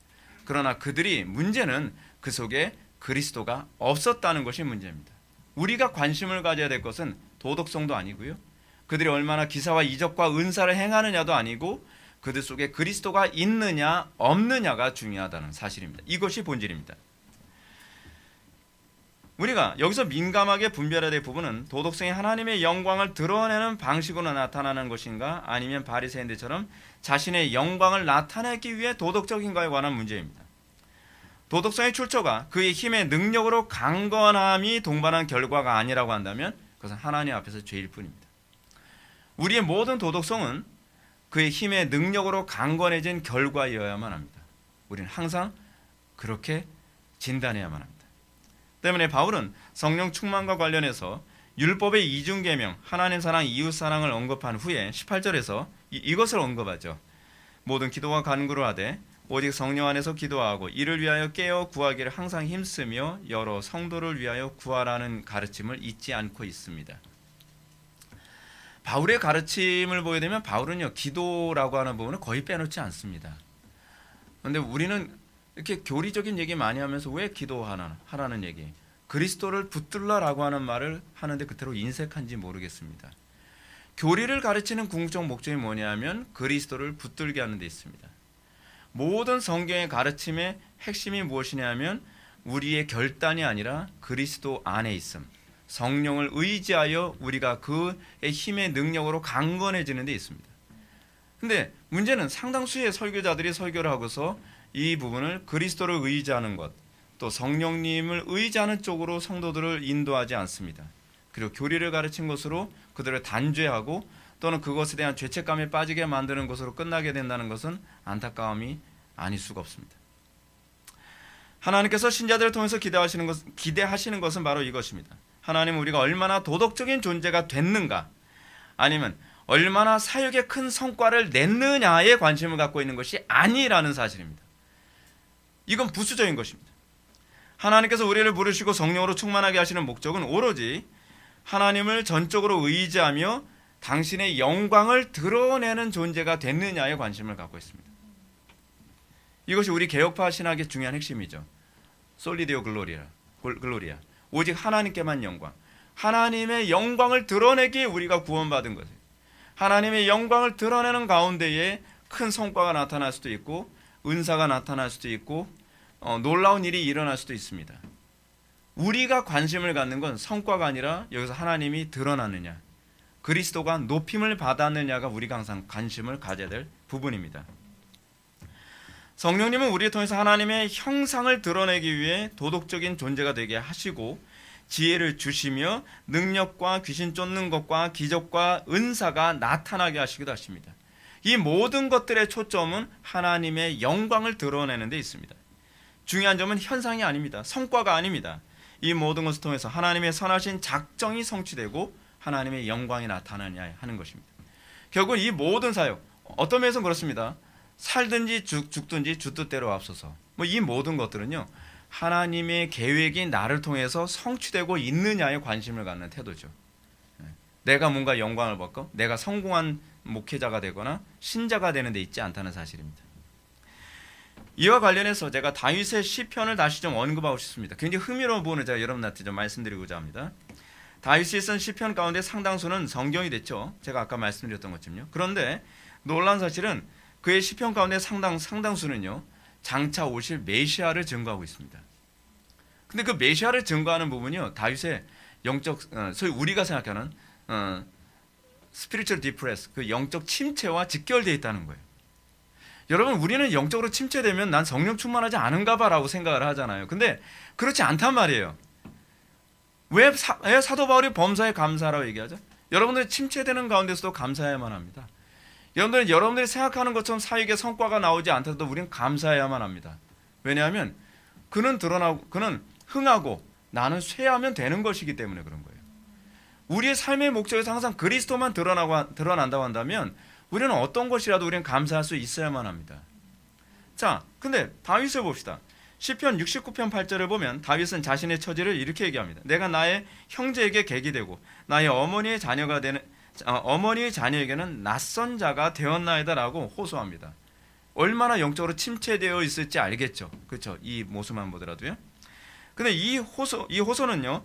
그러나 그들이 문제는 그 속에 그리스도가 없었다는 것이 문제입니다. 우리가 관심을 가져야 될 것은 도덕성도 아니고요. 그들이 얼마나 기사와 이적과 은사를 행하느냐도 아니고 그들 속에 그리스도가 있느냐 없느냐가 중요하다는 사실입니다. 이것이 본질입니다. 우리가 여기서 민감하게 분별해야 될 부분은 도덕성이 하나님의 영광을 드러내는 방식으로 나타나는 것인가 아니면 바리새인들처럼 자신의 영광을 나타내기 위해 도덕적인가에 관한 문제입니다. 도덕성의 출처가 그의 힘의 능력으로 강건함이 동반한 결과가 아니라고 한다면 그것은 하나님 앞에서 죄일 뿐입니다. 우리의 모든 도덕성은 그의 힘의 능력으로 강건해진 결과이어야만 합니다. 우리는 항상 그렇게 진단해야만 합니다. 때문에 바울은 성령 충만과 관련해서 율법의 이중계명, 하나님 사랑, 이웃 사랑을 언급한 후에 18절에서 이것을 언급하죠. 모든 기도와 간구를 하되 오직 성령 안에서 기도하고 이를 위하여 깨어 구하기를 항상 힘쓰며 여러 성도를 위하여 구하라는 가르침을 잊지 않고 있습니다. 바울의 가르침을 보게 되면 바울은요, 기도라고 하는 부분을 거의 빼놓지 않습니다. 그런데 우리는 이렇게 교리적인 얘기 많이 하면서 왜 기도하라는 얘기, 그리스도를 붙들라라고 하는 말을 하는데 그대로 인색한지 모르겠습니다. 교리를 가르치는 궁극적 목적이 뭐냐면 그리스도를 붙들게 하는 데 있습니다. 모든 성경의 가르침의 핵심이 무엇이냐면 우리의 결단이 아니라 그리스도 안에 있음, 성령을 의지하여 우리가 그의 힘의 능력으로 강건해지는 데 있습니다. 근데 문제는 상당수의 설교자들이 설교를 하고서 이 부분을 그리스도를 의지하는 것, 또 성령님을 의지하는 쪽으로 성도들을 인도하지 않습니다. 그리고 교리를 가르친 것으로 그들을 단죄하고 또는 그것에 대한 죄책감에 빠지게 만드는 것으로 끝나게 된다는 것은 안타까움이 아닐 수가 없습니다. 하나님께서 신자들을 통해서 기대하시는 것은 바로 이것입니다. 하나님은 우리가 얼마나 도덕적인 존재가 됐는가, 아니면 얼마나 사역에 큰 성과를 냈느냐에 관심을 갖고 있는 것이 아니라는 사실입니다. 이건 부수적인 것입니다. 하나님께서 우리를 부르시고 성령으로 충만하게 하시는 목적은 오로지 하나님을 전적으로 의지하며 당신의 영광을 드러내는 존재가 됐느냐에 관심을 갖고 있습니다. 이것이 우리 개혁파 신학의 중요한 핵심이죠. 솔리디오 글로리아. 오직 하나님께만 영광. 하나님의 영광을 드러내기에 우리가 구원받은 것이에요. 하나님의 영광을 드러내는 가운데에 큰 성과가 나타날 수도 있고 은사가 나타날 수도 있고 놀라운 일이 일어날 수도 있습니다. 우리가 관심을 갖는 건 성과가 아니라 여기서 하나님이 드러났느냐, 그리스도가 높임을 받았느냐가 우리가 항상 관심을 가져야 될 부분입니다. 성령님은 우리를 통해서 하나님의 형상을 드러내기 위해 도덕적인 존재가 되게 하시고 지혜를 주시며 능력과 귀신 쫓는 것과 기적과 은사가 나타나게 하시기도 하십니다. 이 모든 것들의 초점은 하나님의 영광을 드러내는 데 있습니다. 중요한 점은 현상이 아닙니다. 성과가 아닙니다. 이 모든 것을 통해서 하나님의 선하신 작정이 성취되고 하나님의 영광이 나타나냐 하는 것입니다. 결국 이 모든 사역, 어떤 면에서는 그렇습니다. 살든지 죽든지 주 뜻대로 앞서서 뭐 이 모든 것들은요 하나님의 계획이 나를 통해서 성취되고 있느냐에 관심을 갖는 태도죠. 내가 뭔가 영광을 받고 내가 성공한 목회자가 되거나 신자가 되는 데 있지 않다는 사실입니다. 이와 관련해서 제가 다윗의 시편을 다시 좀 언급하고 싶습니다. 굉장히 흥미로운 부분을 제가 여러분한테 좀 말씀드리고자 합니다. 다윗이 쓴 시편 가운데 상당수는 성경이 됐죠. 제가 아까 말씀드렸던 것처럼요. 그런데 놀라운 사실은 그의 시편 가운데 상당수는요 장차 오실 메시아를 증거하고 있습니다. 근데 그 메시아를 증거하는 부분이요 다윗의 영적 소위 우리가 생각하는 스피리추얼 디프레스 그 영적 침체와 직결되어 있다는 거예요. 여러분 우리는 영적으로 침체되면 난 성령 충만하지 않은가 봐라고 생각을 하잖아요. 근데 그렇지 않단 말이에요. 왜 사도 바울이 범사에 감사라고 얘기하죠? 여러분들이 침체되는 가운데서도 감사해야만 합니다. 여러분들이 생각하는 것처럼 사역의 성과가 나오지 않더라도 우리는 감사해야만 합니다. 왜냐하면 그는 흥하고 나는 쇠하면 되는 것이기 때문에 그런 거예요. 우리의 삶의 목적에서 항상 그리스도만 드러난다고 한다면 우리는 어떤 것이라도 우리는 감사할 수 있어야만 합니다. 자, 근데 다윗을 봅시다. 시편 69편 8절을 보면 다윗은 자신의 처지를 이렇게 얘기합니다. 내가 나의 형제에게 객이 되고 나의 어머니의 자녀에게는 낯선 자가 되었나이다라고 호소합니다. 얼마나 영적으로 침체되어 있을지 알겠죠. 그렇죠? 이 모습만 보더라도요. 근데 이 호소는요.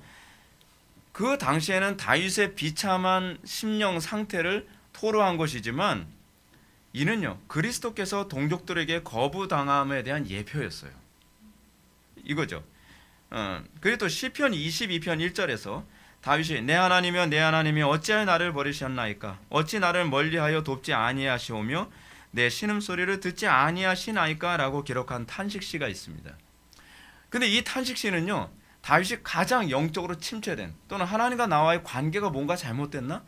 그 당시에는 다윗의 비참한 심령 상태를 토로한 것이지만 이는요. 그리스도께서 동족들에게 거부당함에 대한 예표였어요. 이거죠. 그리고 또 시편 22편 1절에서 다윗이 내 하나님이여 내 하나님이 어찌하여 나를 버리셨나이까 어찌 나를 멀리하여 돕지 아니하시오며 내 신음소리를 듣지 아니하시나이까 라고 기록한 탄식시가 있습니다. 근데 이 탄식시는요 다윗이 가장 영적으로 침체된 또는 하나님과 나와의 관계가 뭔가 잘못됐나?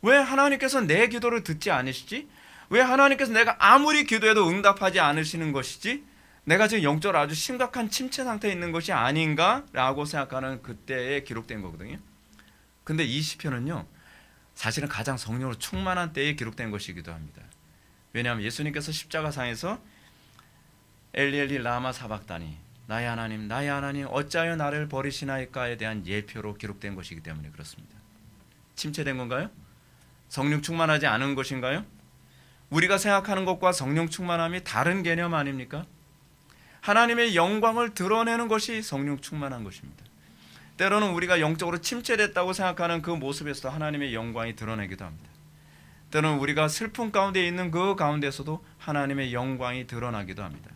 왜 하나님께서 내 기도를 듣지 않으시지? 왜 하나님께서 내가 아무리 기도해도 응답하지 않으시는 것이지? 내가 지금 영적으로 아주 심각한 침체 상태에 있는 것이 아닌가라고 생각하는 그때에 기록된 거거든요. 근데 이 시편은요 사실은 가장 성령으로 충만한 때에 기록된 것이기도 합니다. 왜냐하면 예수님께서 십자가상에서 엘리 엘리 라마 사박다니 나의 하나님 어찌하여 나를 버리시나이까에 대한 예표로 기록된 것이기 때문에 그렇습니다. 침체된 건가요? 성령 충만하지 않은 것인가요? 우리가 생각하는 것과 성령 충만함이 다른 개념 아닙니까? 하나님의 영광을 드러내는 것이 성령 충만한 것입니다. 때로는 우리가 영적으로 침체됐다고 생각하는 그 모습에서도 하나님의 영광이 드러내기도 합니다. 때로는 우리가 슬픔 가운데 있는 그 가운데서도 하나님의 영광이 드러나기도 합니다.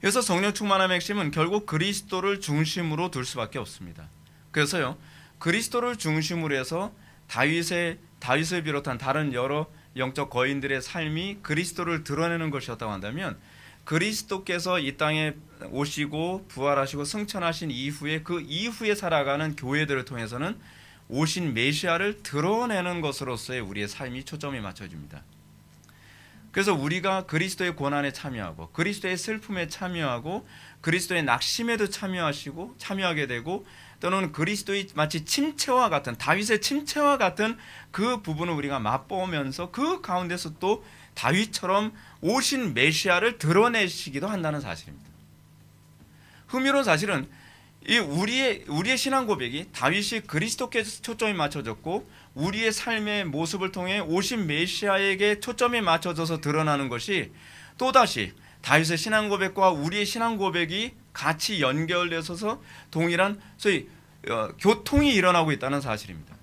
그래서 성령 충만함의 핵심은 결국 그리스도를 중심으로 둘 수밖에 없습니다. 그래서요 그리스도를 중심으로 해서 다윗을 비롯한 다른 여러 영적 거인들의 삶이 그리스도를 드러내는 것이었다고 한다면 그리스도께서 이 땅에 오시고 부활하시고 승천하신 이후에 그 이후에 살아가는 교회들을 통해서는 오신 메시아를 드러내는 것으로서의 우리의 삶이 초점이 맞춰집니다. 그래서 우리가 그리스도의 고난에 참여하고 그리스도의 슬픔에 참여하고 그리스도의 낙심에도 참여하게 되고 또는 그리스도의 마치 침체와 같은 다윗의 침체와 같은 그 부분을 우리가 맛보면서 그 가운데서 또 다윗처럼 오신 메시아를 드러내시기도 한다는 사실입니다. 흥미로운 사실은 이 우리의 신앙 고백이 다윗이 그리스도께 초점이 맞춰졌고 우리의 삶의 모습을 통해 오신 메시아에게 초점이 맞춰져서 드러나는 것이 또다시 다윗의 신앙 고백과 우리의 신앙 고백이 같이 연결되어서 동일한 소위 교통이 일어나고 있다는 사실입니다.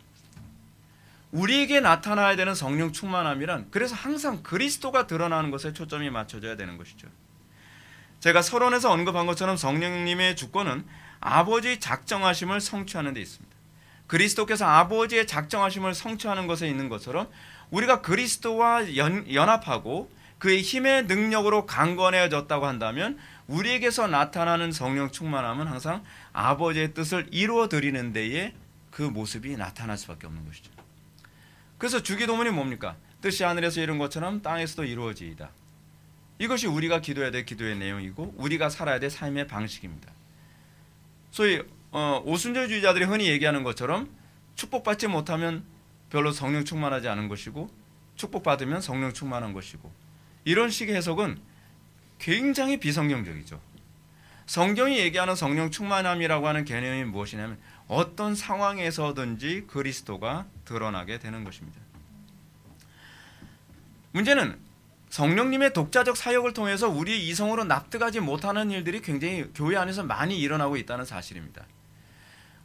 우리에게 나타나야 되는 성령 충만함이란 그래서 항상 그리스도가 드러나는 것에 초점이 맞춰져야 되는 것이죠. 제가 서론에서 언급한 것처럼 성령님의 주권은 아버지의 작정하심을 성취하는 데 있습니다. 그리스도께서 아버지의 작정하심을 성취하는 것에 있는 것처럼 우리가 그리스도와 연합하고 그의 힘의 능력으로 강건해졌다고 한다면 우리에게서 나타나는 성령 충만함은 항상 아버지의 뜻을 이루어 드리는 데에 그 모습이 나타날 수밖에 없는 것이죠. 그래서 주기도문이 뭡니까? 뜻이 하늘에서 이룬 것처럼 땅에서도 이루어지이다. 이것이 우리가 기도해야 될 기도의 내용이고 우리가 살아야 될 삶의 방식입니다. 소위 오순절주의자들이 흔히 얘기하는 것처럼 축복받지 못하면 별로 성령 충만하지 않은 것이고 축복받으면 성령 충만한 것이고 이런 식의 해석은 굉장히 비성경적이죠. 성경이 얘기하는 성령 충만함이라고 하는 개념이 무엇이냐면 어떤 상황에서든지 그리스도가 드러나게 되는 것입니다. 문제는 성령님의 독자적 사역을 통해서 우리 이성으로 납득하지 못하는 일들이 굉장히 교회 안에서 많이 일어나고 있다는 사실입니다.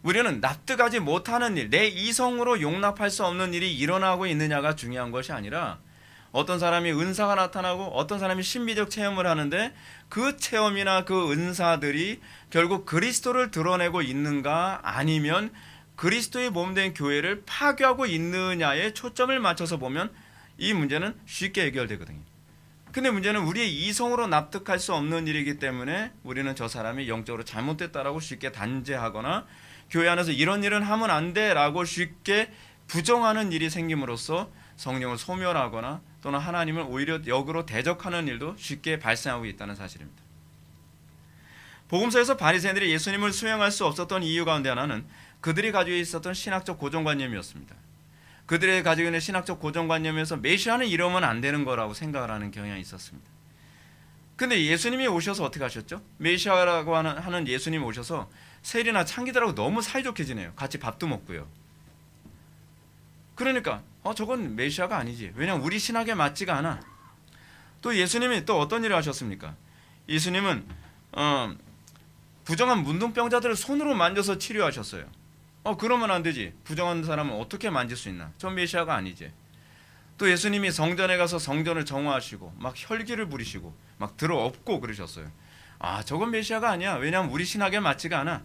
우리는 납득하지 못하는 일, 내 이성으로 용납할 수 없는 일이 일어나고 있느냐가 중요한 것이 아니라 어떤 사람이 은사가 나타나고 어떤 사람이 신비적 체험을 하는데 그 체험이나 그 은사들이 결국 그리스도를 드러내고 있는가 아니면 그리스도의 몸된 교회를 파괴하고 있느냐에 초점을 맞춰서 보면 이 문제는 쉽게 해결되거든요. 근데 문제는 우리의 이성으로 납득할 수 없는 일이기 때문에 우리는 저 사람이 영적으로 잘못됐다라고 쉽게 단죄하거나 교회 안에서 이런 일은 하면 안 돼라고 쉽게 부정하는 일이 생김으로써 성령을 소멸하거나 또는 하나님을 오히려 역으로 대적하는 일도 쉽게 발생하고 있다는 사실입니다. 복음서에서 바리새인들이 예수님을 수용할 수 없었던 이유 가운데 하나는 그들이 가지고 있었던 신학적 고정관념이었습니다. 그들이 가지고 있는 신학적 고정관념에서 메시아는 이러면 안 되는 거라고 생각을 하는 경향이 있었습니다. 근데 예수님이 오셔서 어떻게 하셨죠? 메시아라고 하는 예수님이 오셔서 세리나 창기들하고 너무 사이좋게 지내요. 같이 밥도 먹고요. 그러니까 저건 메시아가 아니지. 왜냐하면 우리 신학에 맞지가 않아. 또 예수님이 또 어떤 일을 하셨습니까? 예수님은 부정한 문둥병자들을 손으로 만져서 치료하셨어요. 그러면 안 되지. 부정한 사람은 어떻게 만질 수 있나? 전 메시아가 아니지. 또 예수님이 성전에 가서 성전을 정화하시고 막 혈기를 부리시고 막 들어엎고 그러셨어요. 저건 메시아가 아니야. 왜냐하면 우리 신학에 맞지가 않아.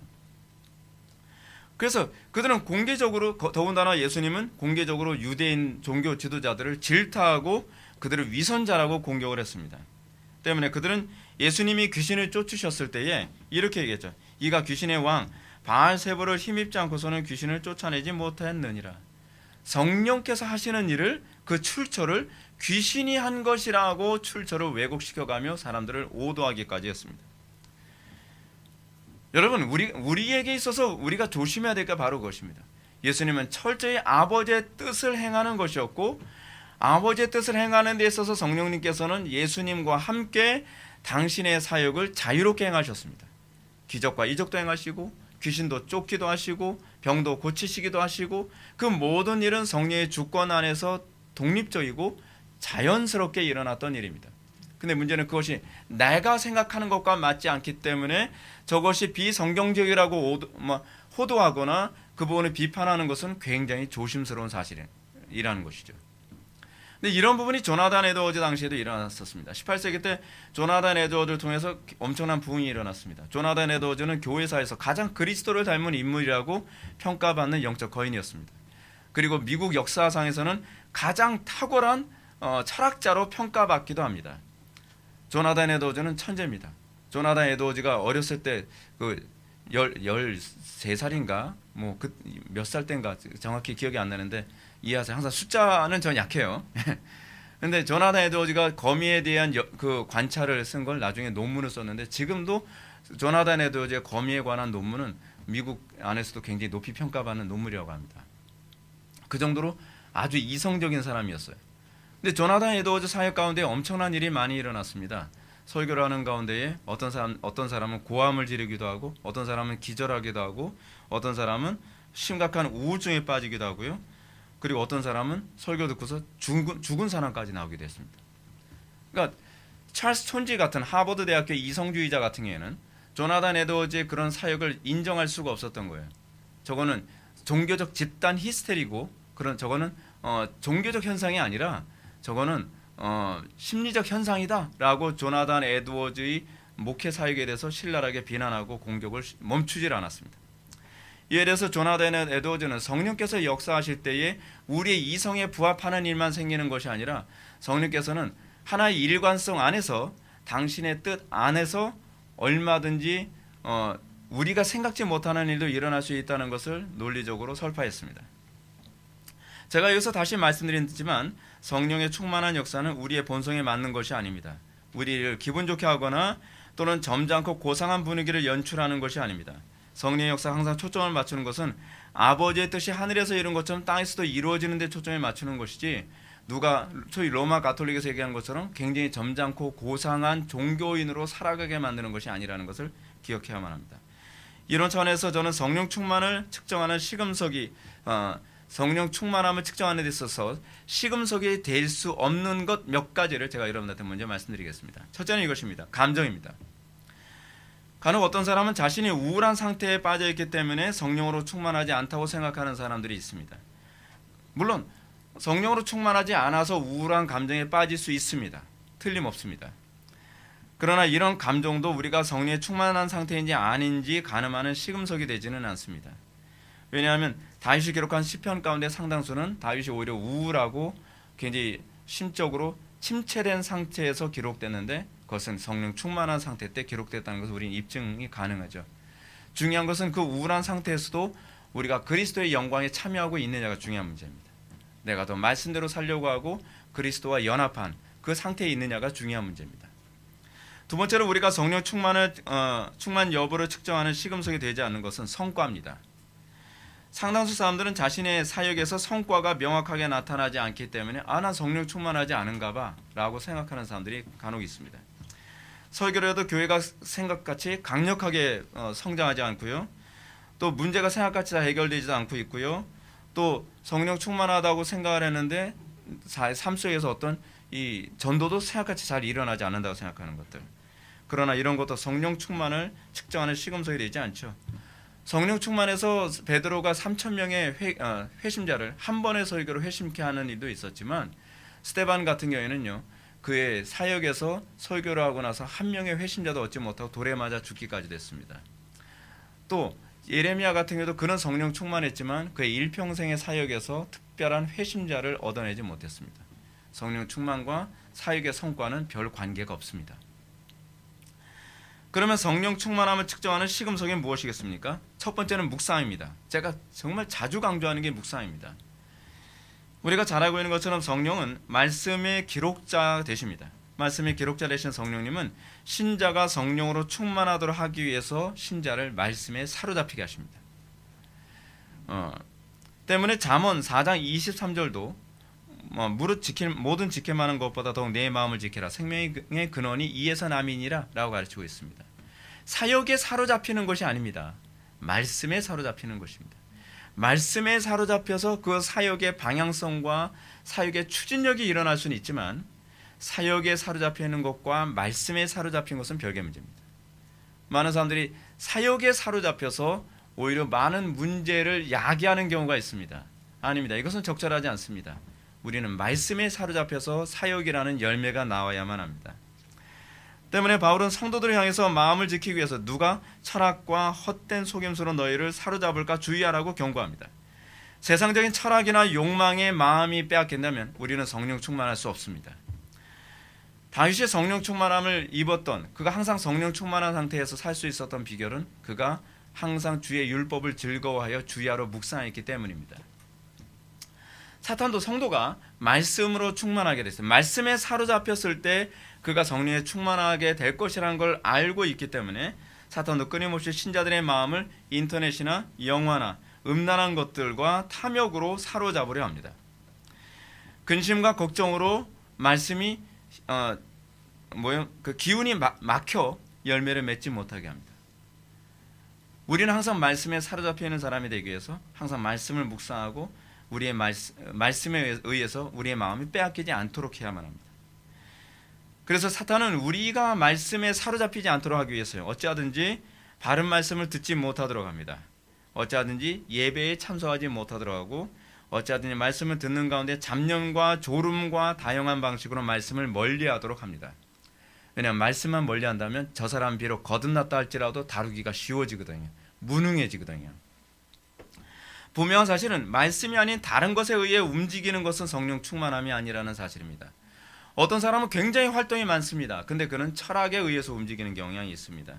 그래서 그들은 공개적으로, 더군다나 예수님은 공개적으로 유대인 종교 지도자들을 질타하고 그들을 위선자라고 공격을 했습니다. 때문에 그들은 예수님이 귀신을 쫓으셨을 때에 이렇게 얘기했죠. 이가 귀신의 왕 바알세불을 힘입지 않고서는 귀신을 쫓아내지 못했느니라. 성령께서 하시는 일을, 그 출처를 귀신이 한 것이라고 출처를 왜곡시켜가며 사람들을 오도하기까지 했습니다. 여러분, 우리에게 있어서 우리가 조심해야 될 게 바로 그것입니다. 예수님은 철저히 아버지의 뜻을 행하는 것이었고, 아버지의 뜻을 행하는 데 있어서 성령님께서는 예수님과 함께 당신의 사역을 자유롭게 행하셨습니다. 기적과 이적도 행하시고 귀신도 쫓기도 하시고 병도 고치시기도 하시고 그 모든 일은 성령의 주권 안에서 독립적이고 자연스럽게 일어났던 일입니다. 근데 문제는 그것이 내가 생각하는 것과 맞지 않기 때문에 저것이 비성경적이라고 호도하거나 그 부분을 비판하는 것은 굉장히 조심스러운 사실이라는 것이죠. 근데 이런 부분이 조나단 에드워즈 당시에도 일어났었습니다. 18세기 때 조나단 에드워즈를 통해서 엄청난 부흥이 일어났습니다. 조나단 에드워즈는 교회사에서 가장 그리스도를 닮은 인물이라고 평가받는 영적 거인이었습니다. 그리고 미국 역사상에서는 가장 탁월한 철학자로 평가받기도 합니다. 조나단 에드워즈는 천재입니다. 조나단 에드워즈가 어렸을 때 13살인가 몇 살 때인가 정확히 기억이 안 나는데 이해하세요. 항상 숫자는 전 약해요. 근데 조나단 에드워즈가 거미에 대한 그 관찰을 쓴 걸 나중에 논문을 썼는데 지금도 조나단 에드워즈의 거미에 관한 논문은 미국 안에서도 굉장히 높이 평가받는 논문이라고 합니다. 그 정도로 아주 이성적인 사람이었어요. 근데 조나단 에드워즈 사역 가운데 엄청난 일이 많이 일어났습니다. 설교를 하는 가운데에 어떤 사람은 고함을 지르기도 하고 어떤 사람은 기절하기도 하고 어떤 사람은 심각한 우울증에 빠지기도 하고요. 그리고 어떤 사람은 설교 듣고서 죽은 사람까지 나오기도 했습니다. 그러니까 찰스 촌지 같은 하버드 대학교 이성주의자 같은 경우에는 조나단 에드워즈의 그런 사역을 인정할 수가 없었던 거예요. 저거는 종교적 집단 히스테리고 저거는 종교적 현상이 아니라 저거는 심리적 현상이다라고 조나단 에드워즈의 목회 사역에 대해서 신랄하게 비난하고 공격을 멈추질 않았습니다. 이에 대해서 조나단 에드워즈는 성령께서 역사하실 때에 우리의 이성에 부합하는 일만 생기는 것이 아니라 성령께서는 하나의 일관성 안에서 당신의 뜻 안에서 얼마든지 우리가 생각지 못하는 일도 일어날 수 있다는 것을 논리적으로 설파했습니다. 제가 여기서 다시 말씀드리지만 성령의 충만한 역사는 우리의 본성에 맞는 것이 아닙니다. 우리를 기분 좋게 하거나 또는 점잖고 고상한 분위기를 연출하는 것이 아닙니다. 성령의 역사 항상 초점을 맞추는 것은 아버지의 뜻이 하늘에서 이룬 것처럼 땅에서도 이루어지는 데 초점을 맞추는 것이지 누가 소위 로마 가톨릭에서 얘기한 것처럼 굉장히 점잖고 고상한 종교인으로 살아가게 만드는 것이 아니라는 것을 기억해야만 합니다. 이런 차원에서 저는 성령 충만을 측정하는 시금석이 성령 충만함을 측정하는 데 있어서 시금석이 될 수 없는 것 몇 가지를 제가 여러분들한테 먼저 말씀드리겠습니다. 첫째는 이것입니다. 감정입니다. 간혹 어떤 사람은 자신이 우울한 상태에 빠져 있기 때문에 성령으로 충만하지 않다고 생각하는 사람들이 있습니다. 물론 성령으로 충만하지 않아서 우울한 감정에 빠질 수 있습니다. 틀림없습니다. 그러나 이런 감정도 우리가 성령에 충만한 상태인지 아닌지 가늠하는 시금석이 되지는 않습니다. 왜냐하면 다윗이 기록한 시편 가운데 상당수는 다윗이 오히려 우울하고 굉장히 심적으로 침체된 상태에서 기록됐는데 그것은 성령 충만한 상태 때 기록됐다는 것을 우리는 입증이 가능하죠. 중요한 것은 그 우울한 상태에서도 우리가 그리스도의 영광에 참여하고 있느냐가 중요한 문제입니다. 내가 더 말씀대로 살려고 하고 그리스도와 연합한 그 상태에 있느냐가 중요한 문제입니다. 두 번째로 우리가 성령 충만 여부를 측정하는 시금석이 되지 않는 것은 성과입니다. 상당수 사람들은 자신의 사역에서 성과가 명확하게 나타나지 않기 때문에 난 성령 충만하지 않은가 봐 라고 생각하는 사람들이 간혹 있습니다. 설교를 해도 교회가 생각같이 강력하게 성장하지 않고요. 또 문제가 생각같이 다 해결되지도 않고 있고요. 또 성령 충만하다고 생각을 했는데 삶 속에서 어떤 이 전도도 생각같이 잘 일어나지 않는다고 생각하는 것들. 그러나 이런 것도 성령 충만을 측정하는 시금석이 되지 않죠. 성령 충만해서 베드로가 3,000명의 회심자를 한 번의 설교로 회심케 하는 일도 있었지만 스데반 같은 경우에는요. 그의 사역에서 설교를 하고 나서 한 명의 회심자도 얻지 못하고 돌에 맞아 죽기까지 됐습니다. 또 예레미야 같은 경우도 그는 성령 충만했지만 그의 일평생의 사역에서 특별한 회심자를 얻어내지 못했습니다. 성령 충만과 사역의 성과는 별 관계가 없습니다. 그러면 성령 충만함을 측정하는 시금석이 무엇이겠습니까? 첫 번째는 묵상입니다. 제가 정말 자주 강조하는 게 묵상입니다. 우리가 잘 알고 있는 것처럼 성령은 말씀의 기록자 되십니다. 말씀의 기록자 되신 성령님은 신자가 성령으로 충만하도록 하기 위해서 신자를 말씀에 사로잡히게 하십니다. 때문에 잠언 4장 23절도 무릇 모든 지킬만한 것보다 더욱 내 마음을 지키라. 생명의 근원이 이에서 남이니라 라고 가르치고 있습니다. 사역에 사로잡히는 것이 아닙니다. 말씀에 사로잡히는 것입니다. 말씀에 사로잡혀서 그 사역의 방향성과 사역의 추진력이 일어날 수는 있지만 사역에 사로잡혀 있는 것과 말씀에 사로잡힌 것은 별개 문제입니다. 많은 사람들이 사역에 사로잡혀서 오히려 많은 문제를 야기하는 경우가 있습니다. 아닙니다. 이것은 적절하지 않습니다. 우리는 말씀에 사로잡혀서 사역이라는 열매가 나와야만 합니다. 때문에 바울은 성도들을 향해서 마음을 지키기 위해서 누가 철학과 헛된 속임수로 너희를 사로잡을까 주의하라고 경고합니다. 세상적인 철학이나 욕망에 마음이 빼앗긴다면 우리는 성령 충만할 수 없습니다. 다윗이 성령 충만함을 입었던 그가 항상 성령 충만한 상태에서 살 수 있었던 비결은 그가 항상 주의 율법을 즐거워하여 주야로 묵상했기 때문입니다. 사탄도 성도가 말씀으로 충만하게 됐어요. 말씀에 사로잡혔을 때 그가 성령에 충만하게 될 것이라는 걸 알고 있기 때문에 사탄도 끊임없이 신자들의 마음을 인터넷이나 영화나 음란한 것들과 탐욕으로 사로잡으려 합니다. 근심과 걱정으로 말씀이 그 기운이 막혀 열매를 맺지 못하게 합니다. 우리는 항상 말씀에 사로잡혀 있는 사람이 되기 위해서 항상 말씀을 묵상하고 우리의 말씀에 의해서 우리의 마음이 빼앗기지 않도록 해야만 합니다. 그래서 사탄은 우리가 말씀에 사로잡히지 않도록 하기 위해서요. 어찌하든지 바른 말씀을 듣지 못하도록 합니다. 어찌하든지 예배에 참석하지 못하도록 하고 어찌하든지 말씀을 듣는 가운데 잡념과 졸음과 다양한 방식으로 말씀을 멀리하도록 합니다. 왜냐하면 말씀만 멀리한다면 저 사람 비록 거듭났다 할지라도 다루기가 쉬워지거든요. 무능해지거든요. 분명한 사실은 말씀이 아닌 다른 것에 의해 움직이는 것은 성령 충만함이 아니라는 사실입니다. 어떤 사람은 굉장히 활동이 많습니다. 근데 그는 철학에 의해서 움직이는 경향이 있습니다.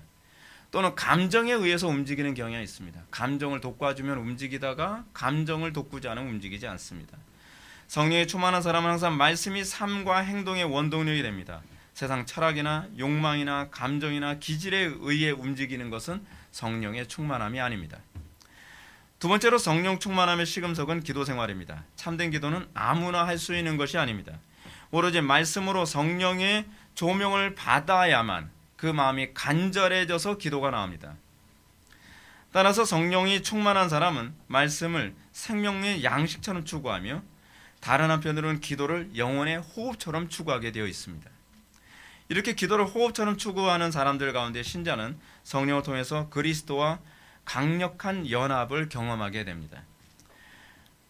또는 감정에 의해서 움직이는 경향이 있습니다. 감정을 돋궈주면 움직이다가 감정을 돋구지 않으면 움직이지 않습니다. 성령에 충만한 사람은 항상 말씀이 삶과 행동의 원동력이 됩니다. 세상 철학이나 욕망이나 감정이나 기질에 의해 움직이는 것은 성령의 충만함이 아닙니다. 두 번째로 성령 충만함의 시금석은 기도 생활입니다. 참된 기도는 아무나 할 수 있는 것이 아닙니다. 오로지 말씀으로 성령의 조명을 받아야만 그 마음이 간절해져서 기도가 나옵니다. 따라서 성령이 충만한 사람은 말씀을 생명의 양식처럼 추구하며 다른 한편으로는 기도를 영혼의 호흡처럼 추구하게 되어 있습니다. 이렇게 기도를 호흡처럼 추구하는 사람들 가운데 신자는 성령을 통해서 그리스도와 강력한 연합을 경험하게 됩니다.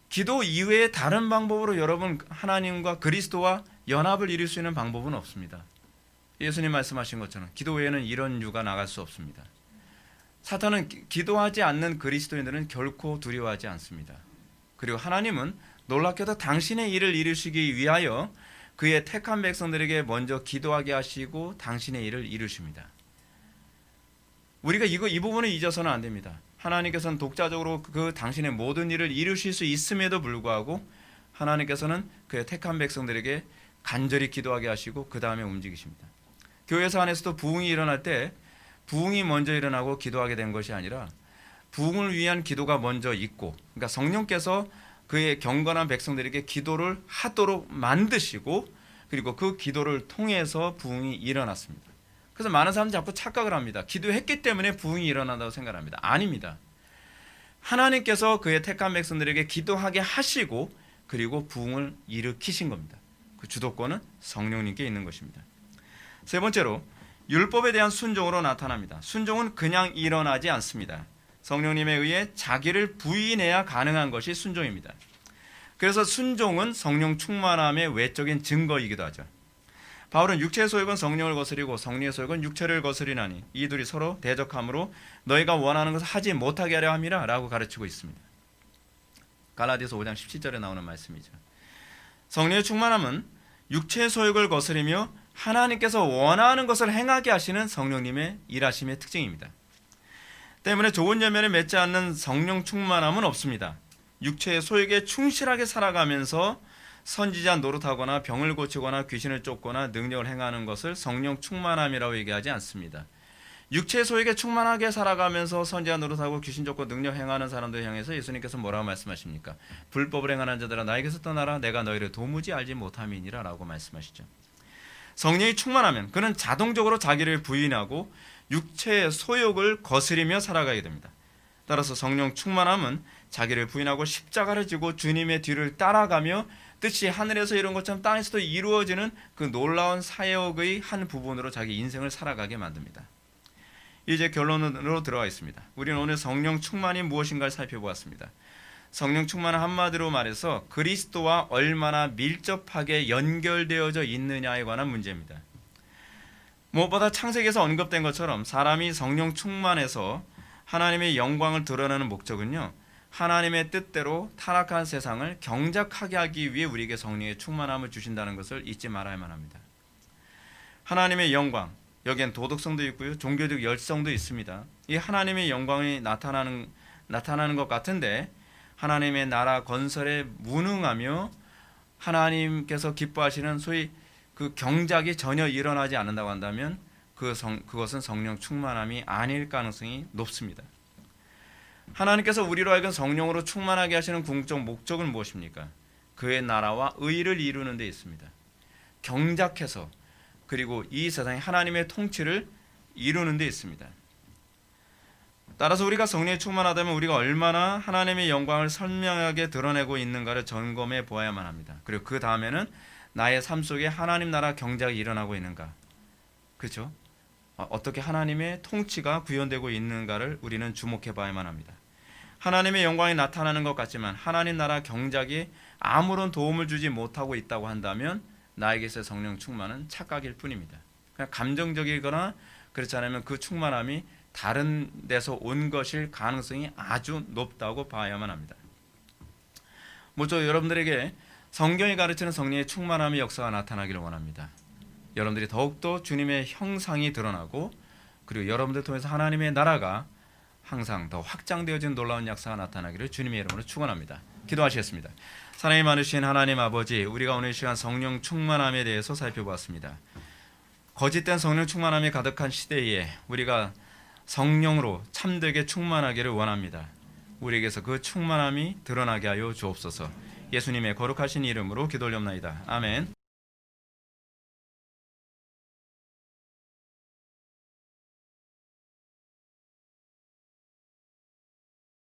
기도 이외에 다른 방법으로 여러분 하나님과 그리스도와 연합을 이룰 수 있는 방법은 없습니다. 예수님 말씀하신 것처럼 기도 외에는 이런 유가 나갈 수 없습니다. 사탄은 기도하지 않는 그리스도인들은 결코 두려워하지 않습니다. 그리고 하나님은 놀랍게도 당신의 일을 이루시기 위하여 그의 택한 백성들에게 먼저 기도하게 하시고 당신의 일을 이루십니다. 우리가 이 부분을 잊어서는 안 됩니다. 하나님께서는 독자적으로 그 당신의 모든 일을 이루실 수 있음에도 불구하고 하나님께서는 그의 택한 백성들에게 간절히 기도하게 하시고 그 다음에 움직이십니다. 교회에서 안에서도 부흥이 일어날 때 부흥이 먼저 일어나고 기도하게 된 것이 아니라 부흥을 위한 기도가 먼저 있고, 그러니까 성령께서 그의 경건한 백성들에게 기도를 하도록 만드시고 그리고 그 기도를 통해서 부흥이 일어났습니다. 그래서 많은 사람들이 자꾸 착각을 합니다. 기도했기 때문에 부흥이 일어난다고 생각합니다. 아닙니다. 하나님께서 그의 택한 백성들에게 기도하게 하시고 그리고 부흥을 일으키신 겁니다. 그 주도권은 성령님께 있는 것입니다. 세 번째로 율법에 대한 순종으로 나타납니다. 순종은 그냥 일어나지 않습니다. 성령님에 의해 자기를 부인해야 가능한 것이 순종입니다. 그래서 순종은 성령 충만함의 외적인 증거이기도 하죠. 바울은 육체의 소욕은 성령을 거스리고 성령의 소욕은 육체를 거스리나니 이 둘이 서로 대적함으로 너희가 원하는 것을 하지 못하게 하려 함이라 라고 가르치고 있습니다. 갈라디아서 5장 17절에 나오는 말씀이죠. 성령의 충만함은 육체의 소욕을 거스리며 하나님께서 원하는 것을 행하게 하시는 성령님의 일하심의 특징입니다. 때문에 좋은 열매를 맺지 않는 성령 충만함은 없습니다. 육체의 소욕에 충실하게 살아가면서 선지자 노릇하거나 병을 고치거나 귀신을 쫓거나 능력을 행하는 것을 성령 충만함이라고 얘기하지 않습니다. 육체의 소욕에 충만하게 살아가면서 선지자 노릇하고 귀신 쫓고 능력 행하는 사람들 향해서 예수님께서 뭐라고 말씀하십니까? 불법을 행하는 자들아 나에게서 떠나라 내가 너희를 도무지 알지 못함이니라 라고 말씀하시죠. 성령이 충만하면 그는 자동적으로 자기를 부인하고 육체의 소욕을 거스리며 살아가게 됩니다. 따라서 성령 충만함은 자기를 부인하고 십자가를 지고 주님의 뒤를 따라가며 뜻이 하늘에서 이룬 것처럼 땅에서도 이루어지는 그 놀라운 사역의 한 부분으로 자기 인생을 살아가게 만듭니다. 이제 결론으로 들어가 있습니다. 우리는 오늘 성령 충만이 무엇인가를 살펴보았습니다. 성령 충만은 한마디로 말해서 그리스도와 얼마나 밀접하게 연결되어져 있느냐에 관한 문제입니다. 무엇보다 창세기에서 언급된 것처럼 사람이 성령 충만해서 하나님의 영광을 드러내는 목적은요, 하나님의 뜻대로 타락한 세상을 경작하게 하기 위해 우리에게 성령의 충만함을 주신다는 것을 잊지 말아야만 합니다. 하나님의 영광, 여기엔 도덕성도 있고요, 종교적 열성도 있습니다. 이 하나님의 영광이 나타나는 것 같은데 하나님의 나라 건설에 무능하며 하나님께서 기뻐하시는 소위 그 경작이 전혀 일어나지 않는다고 한다면 그것은 성령 충만함이 아닐 가능성이 높습니다. 하나님께서 우리로 하여금 성령으로 충만하게 하시는 궁극적 목적은 무엇입니까? 그의 나라와 의를 이루는 데 있습니다. 경작해서 그리고 이 세상에 하나님의 통치를 이루는 데 있습니다. 따라서 우리가 성령에 충만하다면 우리가 얼마나 하나님의 영광을 선명하게 드러내고 있는가를 점검해 보아야만 합니다. 그리고 그 다음에는 나의 삶 속에 하나님 나라 경작이 일어나고 있는가, 그렇죠? 어떻게 하나님의 통치가 구현되고 있는가를 우리는 주목해 봐야만 합니다. 하나님의 영광이 나타나는 것 같지만 하나님 나라 경작이 아무런 도움을 주지 못하고 있다고 한다면 나에게서 성령 충만은 착각일 뿐입니다. 그냥 감정적이거나 그렇지 않으면 그 충만함이 다른 데서 온 것일 가능성이 아주 높다고 봐야만 합니다. 먼저 여러분들에게 성경이 가르치는 성령의 충만함의 역사가 나타나기를 원합니다. 여러분들이 더욱더 주님의 형상이 드러나고 그리고 여러분들 통해서 하나님의 나라가 항상 더 확장되어진 놀라운 역사가 나타나기를 주님의 이름으로 축원합니다. 기도하시겠습니다. 사랑이 많으신 하나님 아버지, 우리가 오늘 시간 성령 충만함에 대해서 살펴보았습니다. 거짓된 성령 충만함이 가득한 시대에 우리가 성령으로 참되게 충만하기를 원합니다. 우리에게서 그 충만함이 드러나게 하여 주옵소서. 예수님의 거룩하신 이름으로 기도 올려옵나이다. 아멘.